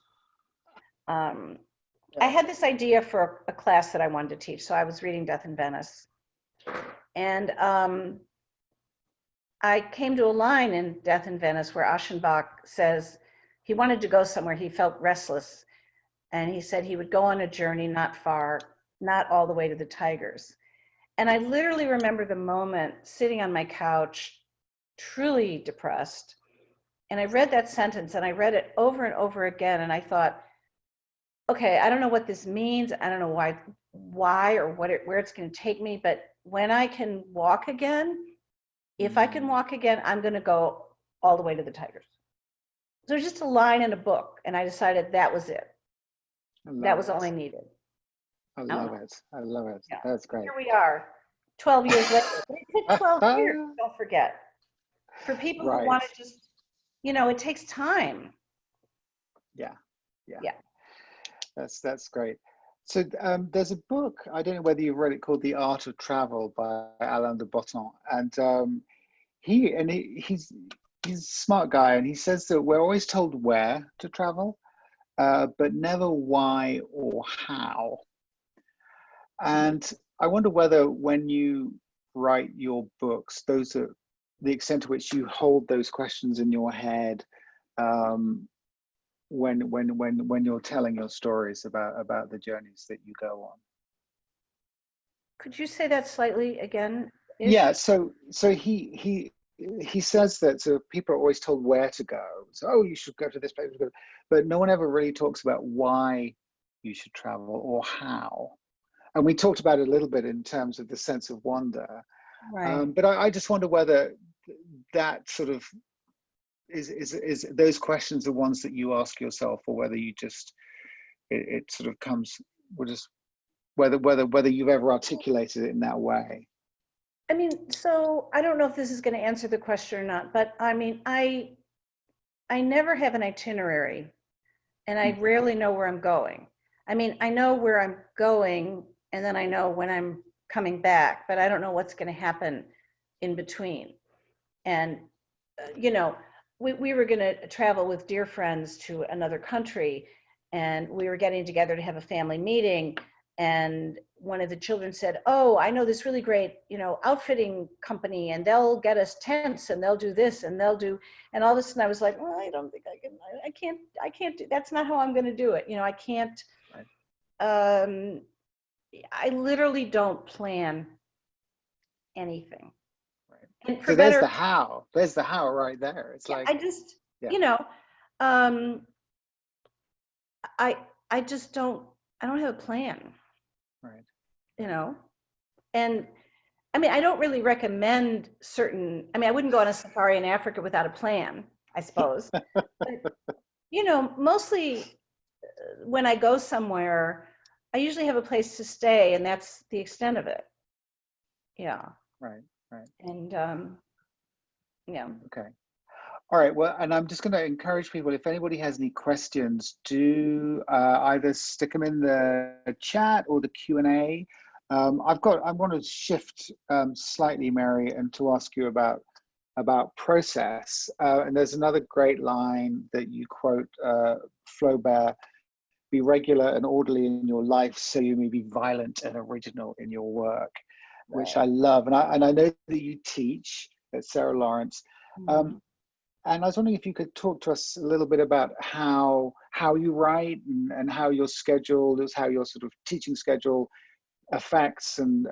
I had this idea for a class that I wanted to teach, so I was reading Death in Venice. And I came to a line in Death in Venice where Aschenbach says he wanted to go somewhere, he felt restless, and he said he would go on a journey not far, not all the way to the tigers. And I literally remember the moment sitting on my couch, truly depressed. And I read that sentence, and I read it over and over again, and I thought, okay, I don't know what this means. I don't know why or where it's going to take me. But when I can walk again, if I can walk again, I'm going to go all the way to the tigers. So it's just a line in a book, and I decided that was it. That was all I needed. I love it. Yeah. That's great. Here we are, 12 years later. It took 12 years, don't forget. For people who want to just, you know, it takes time. Yeah. That's great. So there's a book, I don't know whether you've read it, called The Art of Travel by Alain de Botton. And he's a smart guy, and he says that we're always told where to travel, but never why or how. And I wonder whether when you write your books, those are the extent to which you hold those questions in your head when you're telling your stories about the journeys that you go on. Could you say that slightly again? Yeah, so he says that people are always told where to go. So, oh, you should go to this place, but no one ever really talks about why you should travel or how. And we talked about it a little bit in terms of the sense of wonder. Right. But I just wonder whether that sort of is those questions the ones that you ask yourself, or whether you just it sort of comes, or just whether you've ever articulated it in that way. I mean, so I don't know if this is going to answer the question or not, but I mean, I never have an itinerary, and I rarely know where I'm going. I mean, I know where I'm going, and then I know when I'm coming back, but I don't know what's going to happen in between. And, you know, we were going to travel with dear friends to another country, and we were getting together to have a family meeting. And one of the children said, "Oh, I know this really great, you know, outfitting company, and they'll get us tents, and they'll do this, and they'll do," and all of a sudden I was like, "Well, I don't think I can, I can't do, that's not how I'm going to do it. You know, I can't, I literally don't plan anything." Right. And for So there's better, the how. There's the how right there. It's yeah, like, I just, yeah. you know, um, I just don't, I don't have a plan, Right. you know, and I mean, I don't really recommend certain, I mean, I wouldn't go on a safari in Africa without a plan, I suppose. But, you know, mostly when I go somewhere, I usually have a place to stay, and that's the extent of it. Yeah. Right. Right. And, yeah. Okay. All right. Well, and I'm just going to encourage people, if anybody has any questions, do either stick them in the chat or the Q&A. I want to shift slightly, Mary, and to ask you about process. And there's another great line that you quote, Flaubert: "Be regular and orderly in your life, so you may be violent and original in your work," which Right. I love. And I know that you teach at Sarah Lawrence. Mhm. And I was wondering if you could talk to us a little bit about how you write, and how your schedule is, how your sort of teaching schedule affects and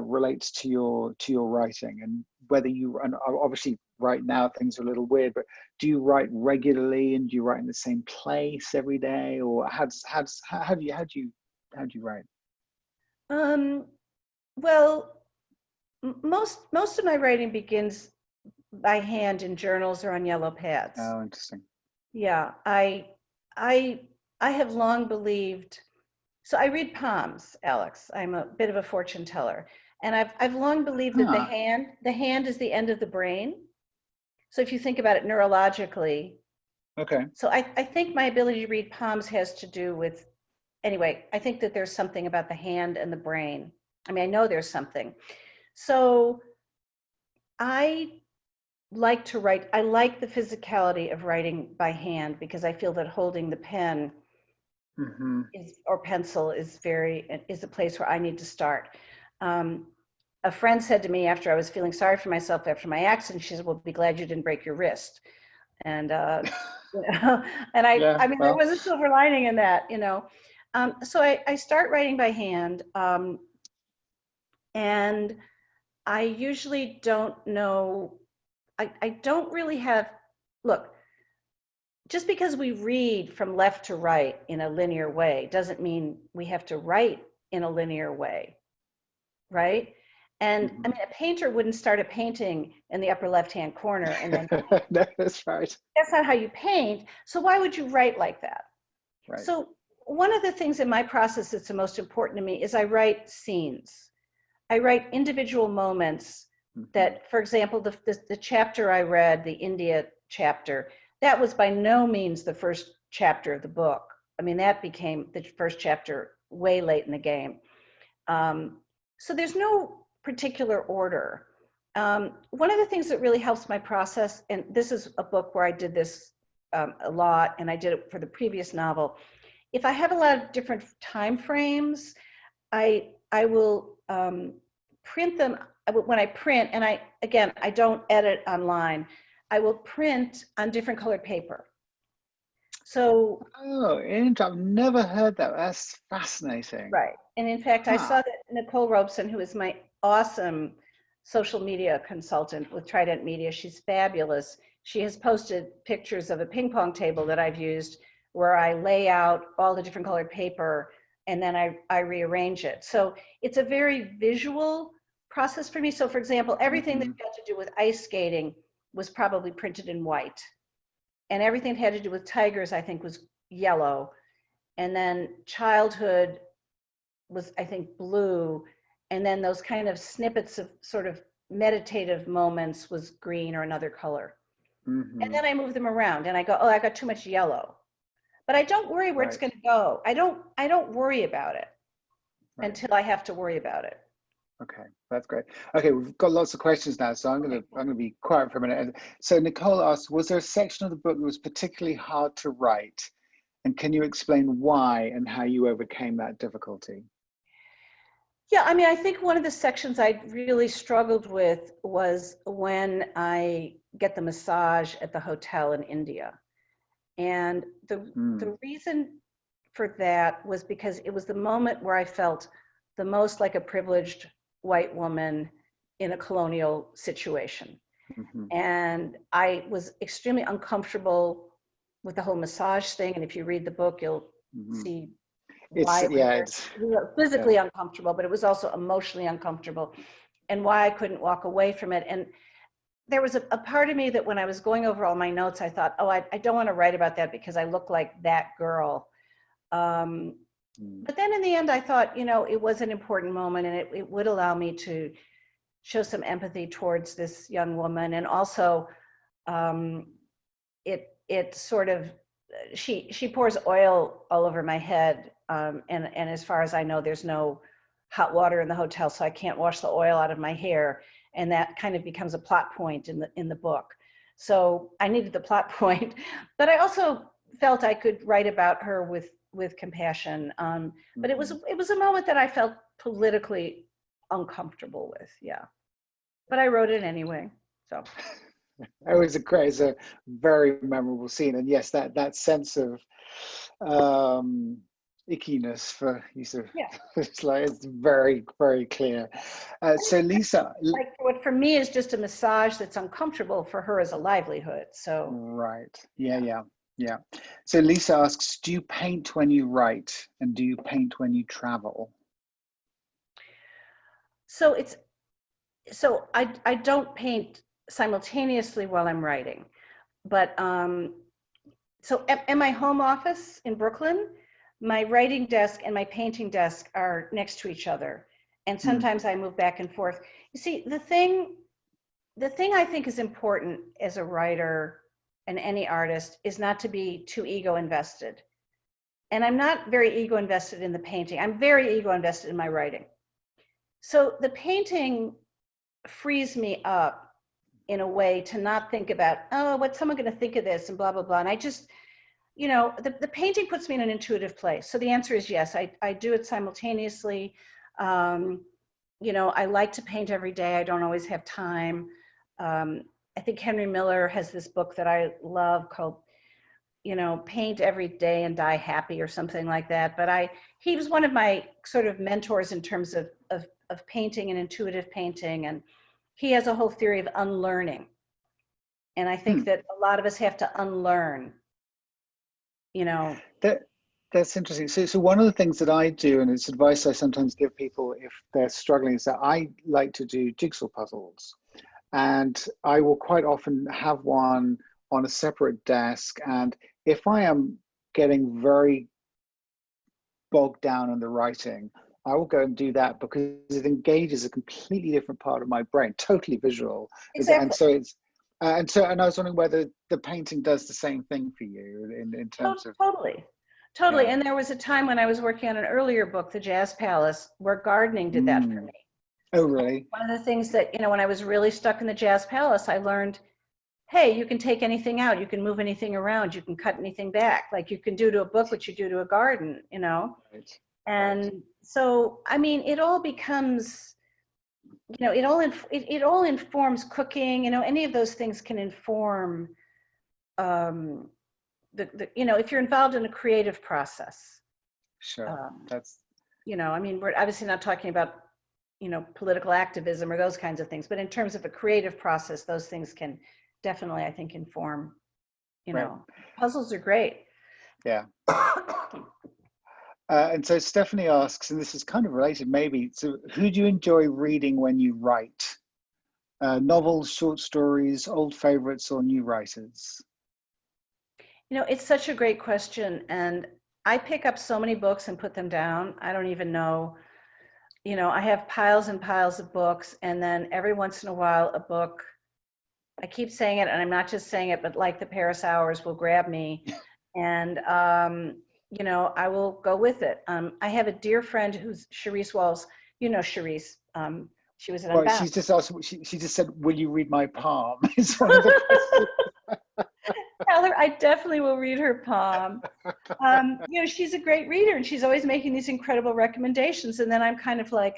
relates to your writing, and whether you, and obviously right now things are a little weird, but do you write regularly, and do you write in the same place every day, or how do you write? Um, well, most of my writing begins by hand in journals or on yellow pads. Oh, interesting. Yeah, I I have long believed, so I read palms, Alex. I'm a bit of a fortune teller. And I've long believed that Ah, the hand is the end of the brain. So if you think about it neurologically, okay. so I think my ability to read palms has to do with, anyway, I think that there's something about the hand and the brain. I mean, I know there's something. So I like to write, I like the physicality of writing by hand, because I feel that holding the pen Mm-hmm. is, or pencil is a place where I need to start. Um, a friend said to me after I was feeling sorry for myself after my accident, she said, "Well, be glad you didn't break your wrist." And, you know, and Yeah, I mean, there well, was a silver lining in that, you know. So I start writing by hand, and I usually don't know, I don't really have, look, just because we read from left to right in a linear way doesn't mean we have to write in a linear way, right? And I mhm. mean, a painter wouldn't start a painting in the upper left-hand corner and then, No, that's right. that's not how you paint. So why would you write like that? Right. So one of the things in my process that's the most important to me is I write scenes. I write individual moments Mm-hmm. that, for example, the chapter I read, the India chapter, that was by no means the first chapter of the book. I mean, that became the first chapter way late in the game. So there's no particular order. One of the things that really helps my process, and this is a book where I did this a lot, and I did it for the previous novel. If I have a lot of different time frames, I will print them. When I print, and I don't edit online, I will print on different colored paper. So, Oh, I've never heard that. That's fascinating. right. And in fact, I saw Huh. that Nicole Robeson, who is my awesome social media consultant with Trident Media, she's fabulous. She has posted pictures of a ping pong table that I've used, where I lay out all the different colored paper, and then I rearrange it. So it's a very visual process for me. So for example, everything that Mm-hmm. had to do with ice skating was probably printed in white. And everything that had to do with tigers, I think, was yellow. And then childhood was, I think, blue. And then those kind of snippets of sort of meditative moments was green or another color. And Mm-hmm. then I move them around and I go, oh, I got too much yellow. but I don't worry where it's Right. going to go. I don't worry about it Right. until I have to worry about it. Okay, that's great. Okay, we've got lots of questions now, so I'm gonna be quiet for a minute. And so Nicole asked, was there a section of the book that was particularly hard to write? And can you explain why and how you overcame that difficulty? Yeah, I mean, I think one of the sections I really struggled with was when I get the massage at the hotel in India. And the reason for that was because it was the moment where I felt the most like a privileged white woman in a colonial situation. Mm-hmm. And I was extremely uncomfortable with the whole massage thing. And if you read the book, you'll see why it was physically uncomfortable, but it was also emotionally uncomfortable, and why I couldn't walk away from it. And there was a part of me that when I was going over all my notes, I thought, oh, I don't want to write about that because I look like that girl. But then in the end, I thought, you know, it was an important moment, and it would allow me to show some empathy towards this young woman. And also it sort of, she pours oil all over my head. And as far as I know, there's no hot water in the hotel, so I can't wash the oil out of my hair. And that kind of becomes a plot point in the book. So I needed the plot point, but I also felt I could write about her with compassion. But it was a moment that I felt politically uncomfortable with, yeah. But I wrote it anyway, so. It's a very memorable scene, and yes, that sense of ickiness for you, it's very, very clear. So Lisa, like what for me is just a massage that's uncomfortable, for her as a livelihood. So right, yeah. So Lisa asks, do you paint when you write, and do you paint when you travel? So I don't paint simultaneously while I'm writing, but so at my home office in Brooklyn, my writing desk and my painting desk are next to each other, and sometimes I move back and forth. You see, the thing I think is important as a writer and any artist is not to be too ego invested. And I'm not very ego invested in the painting. I'm very ego invested in my writing. So the painting frees me up in a way to not think about, oh, what's someone going to think of this and blah, blah, blah. And I just, you know, the painting puts me in an intuitive place. So the answer is yes, I do it simultaneously. You know, I like to paint every day. I don't always have time. I think Henry Miller has this book that I love called, you know, Paint Every Day and Die Happy or something like that. But he was one of my sort of mentors in terms of painting and intuitive painting. And he has a whole theory of unlearning. And I think that a lot of us have to unlearn, you know. That's interesting. So one of the things that I do, and it's advice I sometimes give people if they're struggling, is that I like to do jigsaw puzzles. And I will quite often have one on a separate desk. And if I am getting very bogged down in the writing, I will go and do that because it engages a completely different part of my brain, totally visual. Exactly. And so it's, and I was wondering whether the painting does the same thing for you in terms of. Totally. Yeah. And there was a time when I was working on an earlier book, The Jazz Palace, where gardening did that for me. Oh, really? One of the things that, you know, when I was really stuck in the Jazz Palace, I learned, hey, you can take anything out, you can move anything around, you can cut anything back. Like you can do to a book what you do to a garden, you know? Right. And so, I mean, it all becomes, you know, it all informs cooking, you know, any of those things can inform, you know, if you're involved in a creative process. Sure. That's. You know, I mean, we're obviously not talking about, you know, political activism or those kinds of things, but in terms of a creative process, those things can definitely, I think, inform, you know, puzzles are great. Yeah. And so Stephanie asks, and this is kind of related maybe, so who do you enjoy reading when you write? Novels, short stories, old favorites, or new writers? You know, it's such a great question. And I pick up so many books and put them down. I don't even know, you know, I have piles and piles of books. And then every once in a while, a book, I keep saying it, and I'm not just saying it, but like the Paris Hours will grab me And, you know, I will go with it. I have a dear friend who's Cherise Walls. You know Cherise. She was at Well, Unbound. she's just asked. She just said, "Will you read my palm?" It's one of the questions. Tell her I definitely will read her palm. You know, she's a great reader, and she's always making these incredible recommendations. And then I'm kind of like,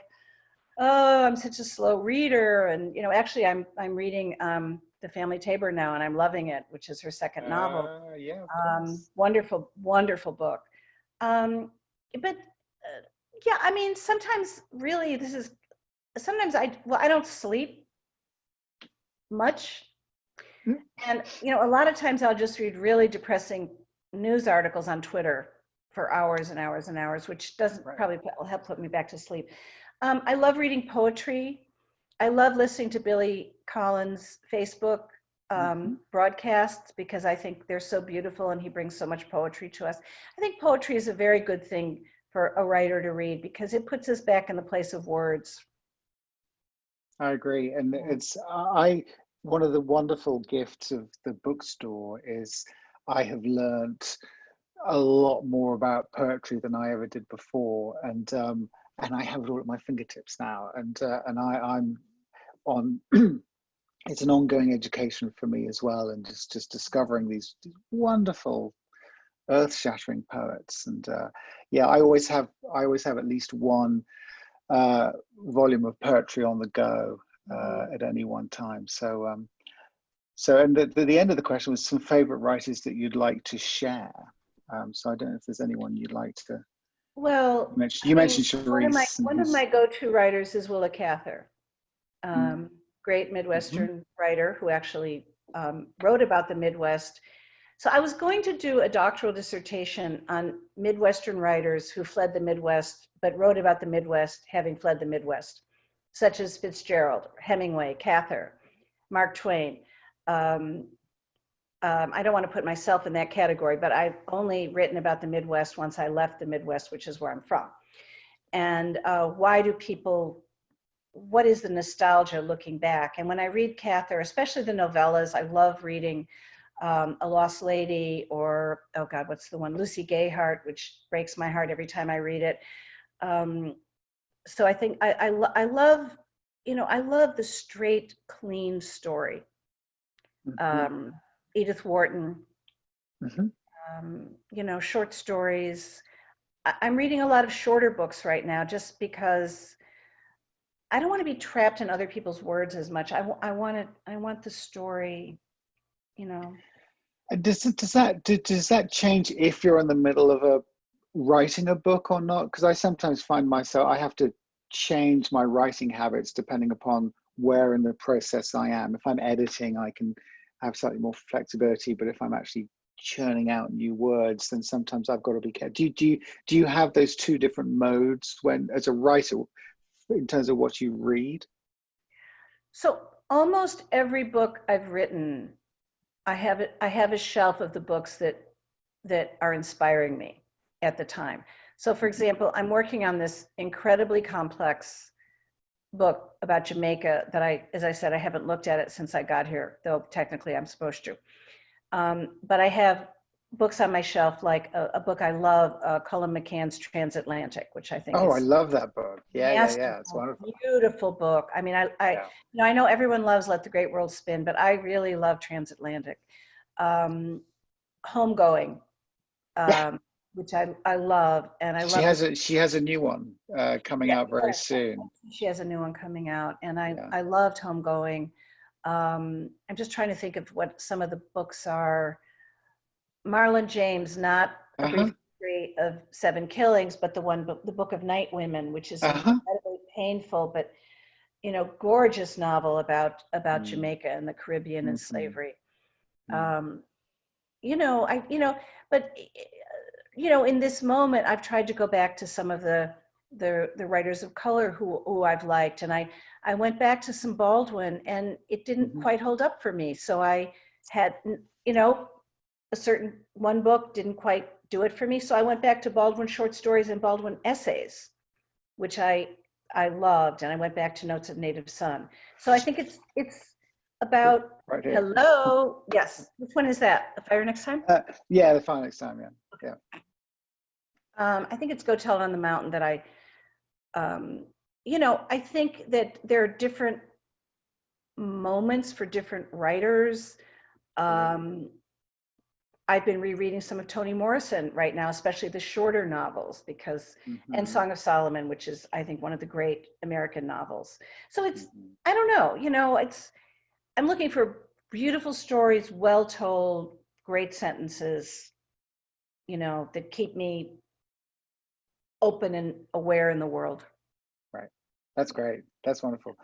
oh, I'm such a slow reader. And, you know, actually, I'm reading The Family Tabor now, and I'm loving it, which is her second novel. Yeah, of course. Wonderful, wonderful book. But yeah, I mean, sometimes really sometimes I don't sleep much. Mm. And, you know, a lot of times I'll just read really depressing news articles on Twitter for hours and hours and hours, which doesn't probably help put me back to sleep. I love reading poetry. I love listening to Billy Collins' Facebook broadcasts because I think they're so beautiful and he brings so much poetry to us. I think poetry is a very good thing for a writer to read because it puts us back in the place of words. I agree, and it's one of the wonderful gifts of the bookstore is I have learnt a lot more about poetry than I ever did before, and I have it all at my fingertips now, and I'm on. It's an ongoing education for me as well, and just discovering these wonderful, earth-shattering poets, and yeah, I always have at least one volume of poetry on the go at any one time. So, and the end of the question was some favorite writers that you'd like to share. So I don't know if there's anyone you'd like to. Well, You mentioned Cherise. One of my go-to writers is Willa Cather, great Midwestern writer who actually wrote about the Midwest. So I was going to do a doctoral dissertation on Midwestern writers who fled the Midwest, but wrote about the Midwest having fled the Midwest, such as Fitzgerald, Hemingway, Cather, Mark Twain. I don't want to put myself in that category, but I've only written about the Midwest once I left the Midwest, which is where I'm from. And what is the nostalgia looking back? And when I read Cather, especially the novellas, I love reading A Lost Lady or, oh God, what's the one? Lucy Gayheart, which breaks my heart every time I read it. So I think I love, you know, I love the straight, clean story. Edith Wharton, you know, short stories. I'm reading a lot of shorter books right now just because I don't want to be trapped in other people's words as much. I want the story, you know. Does that change if you're in the middle of writing a book or not? Because I sometimes find myself, I have to change my writing habits depending upon where in the process I am. If I'm editing, I can have slightly more flexibility, but if I'm actually churning out new words, then sometimes I've got to be careful. Do you have those two different modes when, as a writer, in terms of what you read? So almost every book I've written, I have a shelf of the books that are inspiring me at the time. So for example, I'm working on this incredibly complex book about Jamaica that as I said, I haven't looked at it since I got here, though technically I'm supposed to. But I have books on my shelf, like a book I love, Colin McCann's Transatlantic, which I think is. Oh, I love that book. Yeah, it's wonderful. Beautiful book. I mean, you know, I know everyone loves Let the Great World Spin, but I really love Transatlantic. Homegoing, which I love, and I love. She has a new one coming out very soon. She has a new one coming out, and I loved Homegoing. I'm just trying to think of what some of the books are. Marlon James, not A Brief History of Seven Killings, but the Book of Night Women, which is incredibly painful, but you know, gorgeous novel about Jamaica and the Caribbean and slavery. You know, but you know, in this moment, I've tried to go back to some of the writers of color who I've liked, and I went back to some Baldwin, and it didn't quite hold up for me. So I had, you know, one book didn't quite do it for me. So I went back to Baldwin short stories and Baldwin essays, which I loved. And I went back to Notes of Native Son. So I think it's about, Right here. hello, yes, which one is that? The Fire Next Time? Yeah, the Fire Next Time, yeah. Yeah. I think it's Go Tell It on the Mountain that I think that there are different moments for different writers. I've been rereading some of Toni Morrison right now, especially the shorter novels, because, and Song of Solomon, which is, I think, one of the great American novels. So it's, I don't know, I'm looking for beautiful stories, well told, great sentences, that keep me open and aware in the world. Right. That's great. That's wonderful.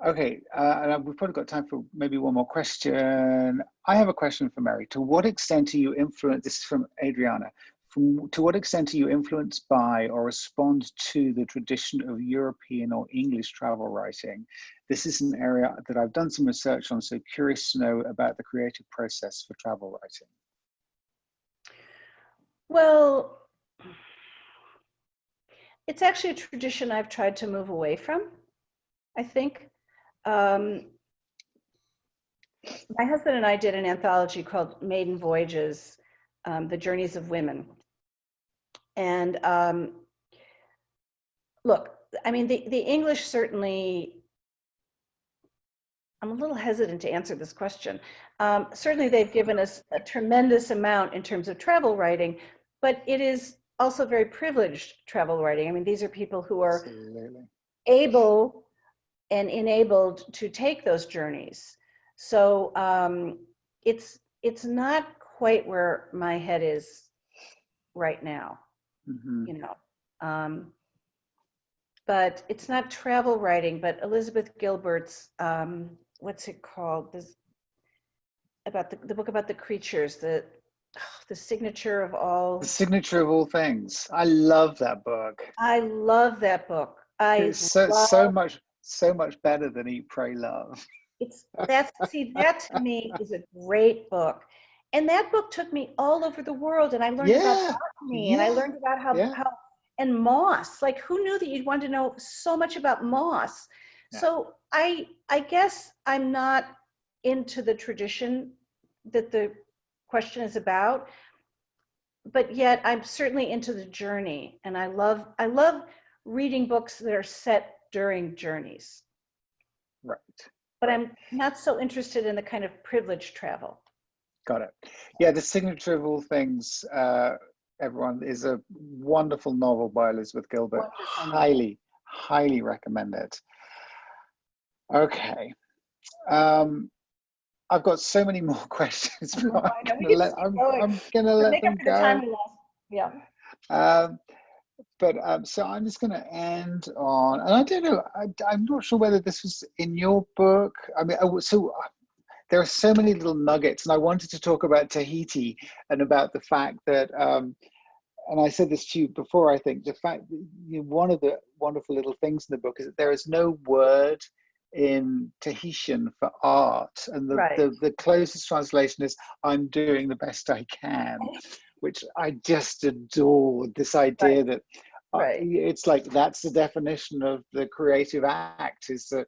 Okay, and we've probably got time for maybe one more question. I have a question for Mary. To what extent are you influenced, this is from Adriana, to what extent are you influenced by or respond to the tradition of European or English travel writing? This is an area that I've done some research on, so curious to know about the creative process for travel writing. Well, it's actually a tradition I've tried to move away from, I think. My husband and I did an anthology called Maiden Voyages, The Journeys of Women. And look, I mean, the English certainly, I'm a little hesitant to answer this question. Certainly they've given us a tremendous amount in terms of travel writing, but it is also very privileged travel writing. I mean, these are people who are able and enabled to take those journeys. So it's not quite where my head is right now, but it's not travel writing, but Elizabeth Gilbert's, what's it called? This, about the book about the creatures, the signature of all. The Signature of All Things. I love that book. I love that book. It's so much better than Eat, Pray, Love. That to me is a great book. And that book took me all over the world, and I learned about botany, and I learned about how and moss. Like, who knew that you'd want to know so much about moss? Yeah. So I guess I'm not into the tradition that the question is about, but yet I'm certainly into the journey, and I love reading books that are set during journeys. Right. But I'm not so interested in the kind of privileged travel. Got it. Yeah, The Signature of All Things, everyone, is a wonderful novel by Elizabeth Gilbert. Highly recommend it. Okay. I've got so many more questions, but I'm gonna let them go. Yeah. So I'm just going to end on, and I don't know, I'm not sure whether this was in your book. I mean, so there are so many little nuggets, and I wanted to talk about Tahiti and about the fact that, and I said this to you before, I think, the fact that one of the wonderful little things in the book is that there is no word in Tahitian for art, and the closest translation is "I'm doing the best I can," which I just adored. This idea that it's like that's the definition of the creative act, is that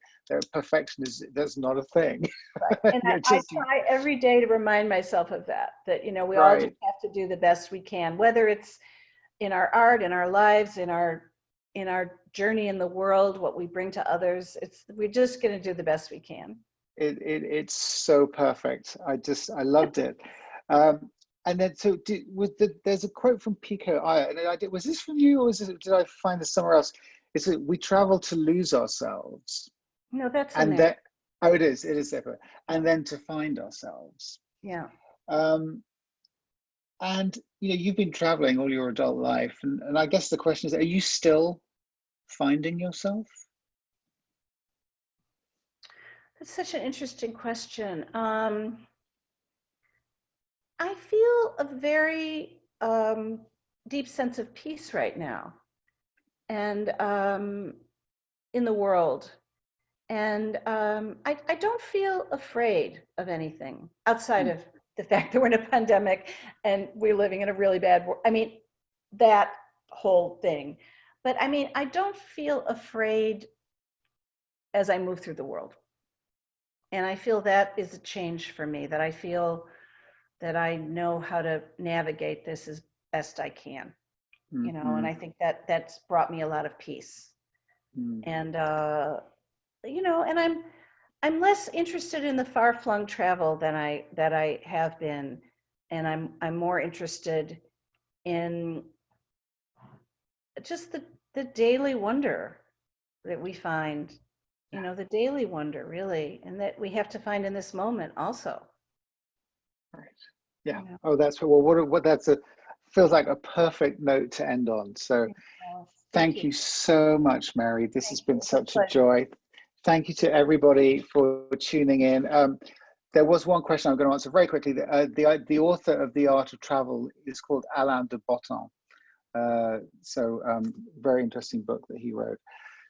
perfection that's not a thing. And I try every day to remind myself of that we all just have to do the best we can, whether it's in our art, in our lives, in our journey in the world, what we bring to others. We're just going to do the best we can. It's so perfect. I loved it. And then, so there's a quote from Pico Iyer, and was this from you, or did I find this somewhere else? It's that we travel to lose ourselves. No, that's in there. It is there. And then to find ourselves. Yeah. And you've been traveling all your adult life, and I guess the question is, are you still finding yourself? That's such an interesting question. I feel a very deep sense of peace right now, and in the world, and I don't feel afraid of anything outside of the fact that we're in a pandemic and we're living in a really bad world. I mean, that whole thing. But I mean, I don't feel afraid as I move through the world. And I feel that is a change for me, that I feel that I know how to navigate this as best I can, you know, and I think that that's brought me a lot of peace. And, you know, and I'm less interested in the far-flung travel than I have been. And I'm more interested in just the daily wonder that we find, you know, the daily wonder really, and that we have to find in this moment also. Right. Yeah. You know? Oh, that's well. What that's a feels like a perfect note to end on. So, thank you so much, Mary. This has been such a joy. Thank you to everybody for tuning in. There was one question I'm going to answer very quickly. The author of The Art of Travel is called Alain de Botton. Very interesting book that he wrote.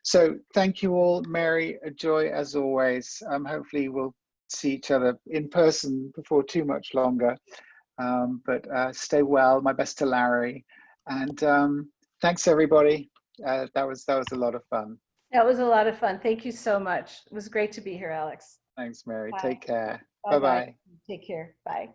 So thank you all. Mary, a joy as always. Hopefully we'll see each other in person before too much longer. But stay well. My best to Larry. And thanks everybody. That was a lot of fun. That was a lot of fun. Thank you so much. It was great to be here, Alex. Thanks, Mary. Bye. Take care. Bye-bye. Bye-bye. Take care. Bye.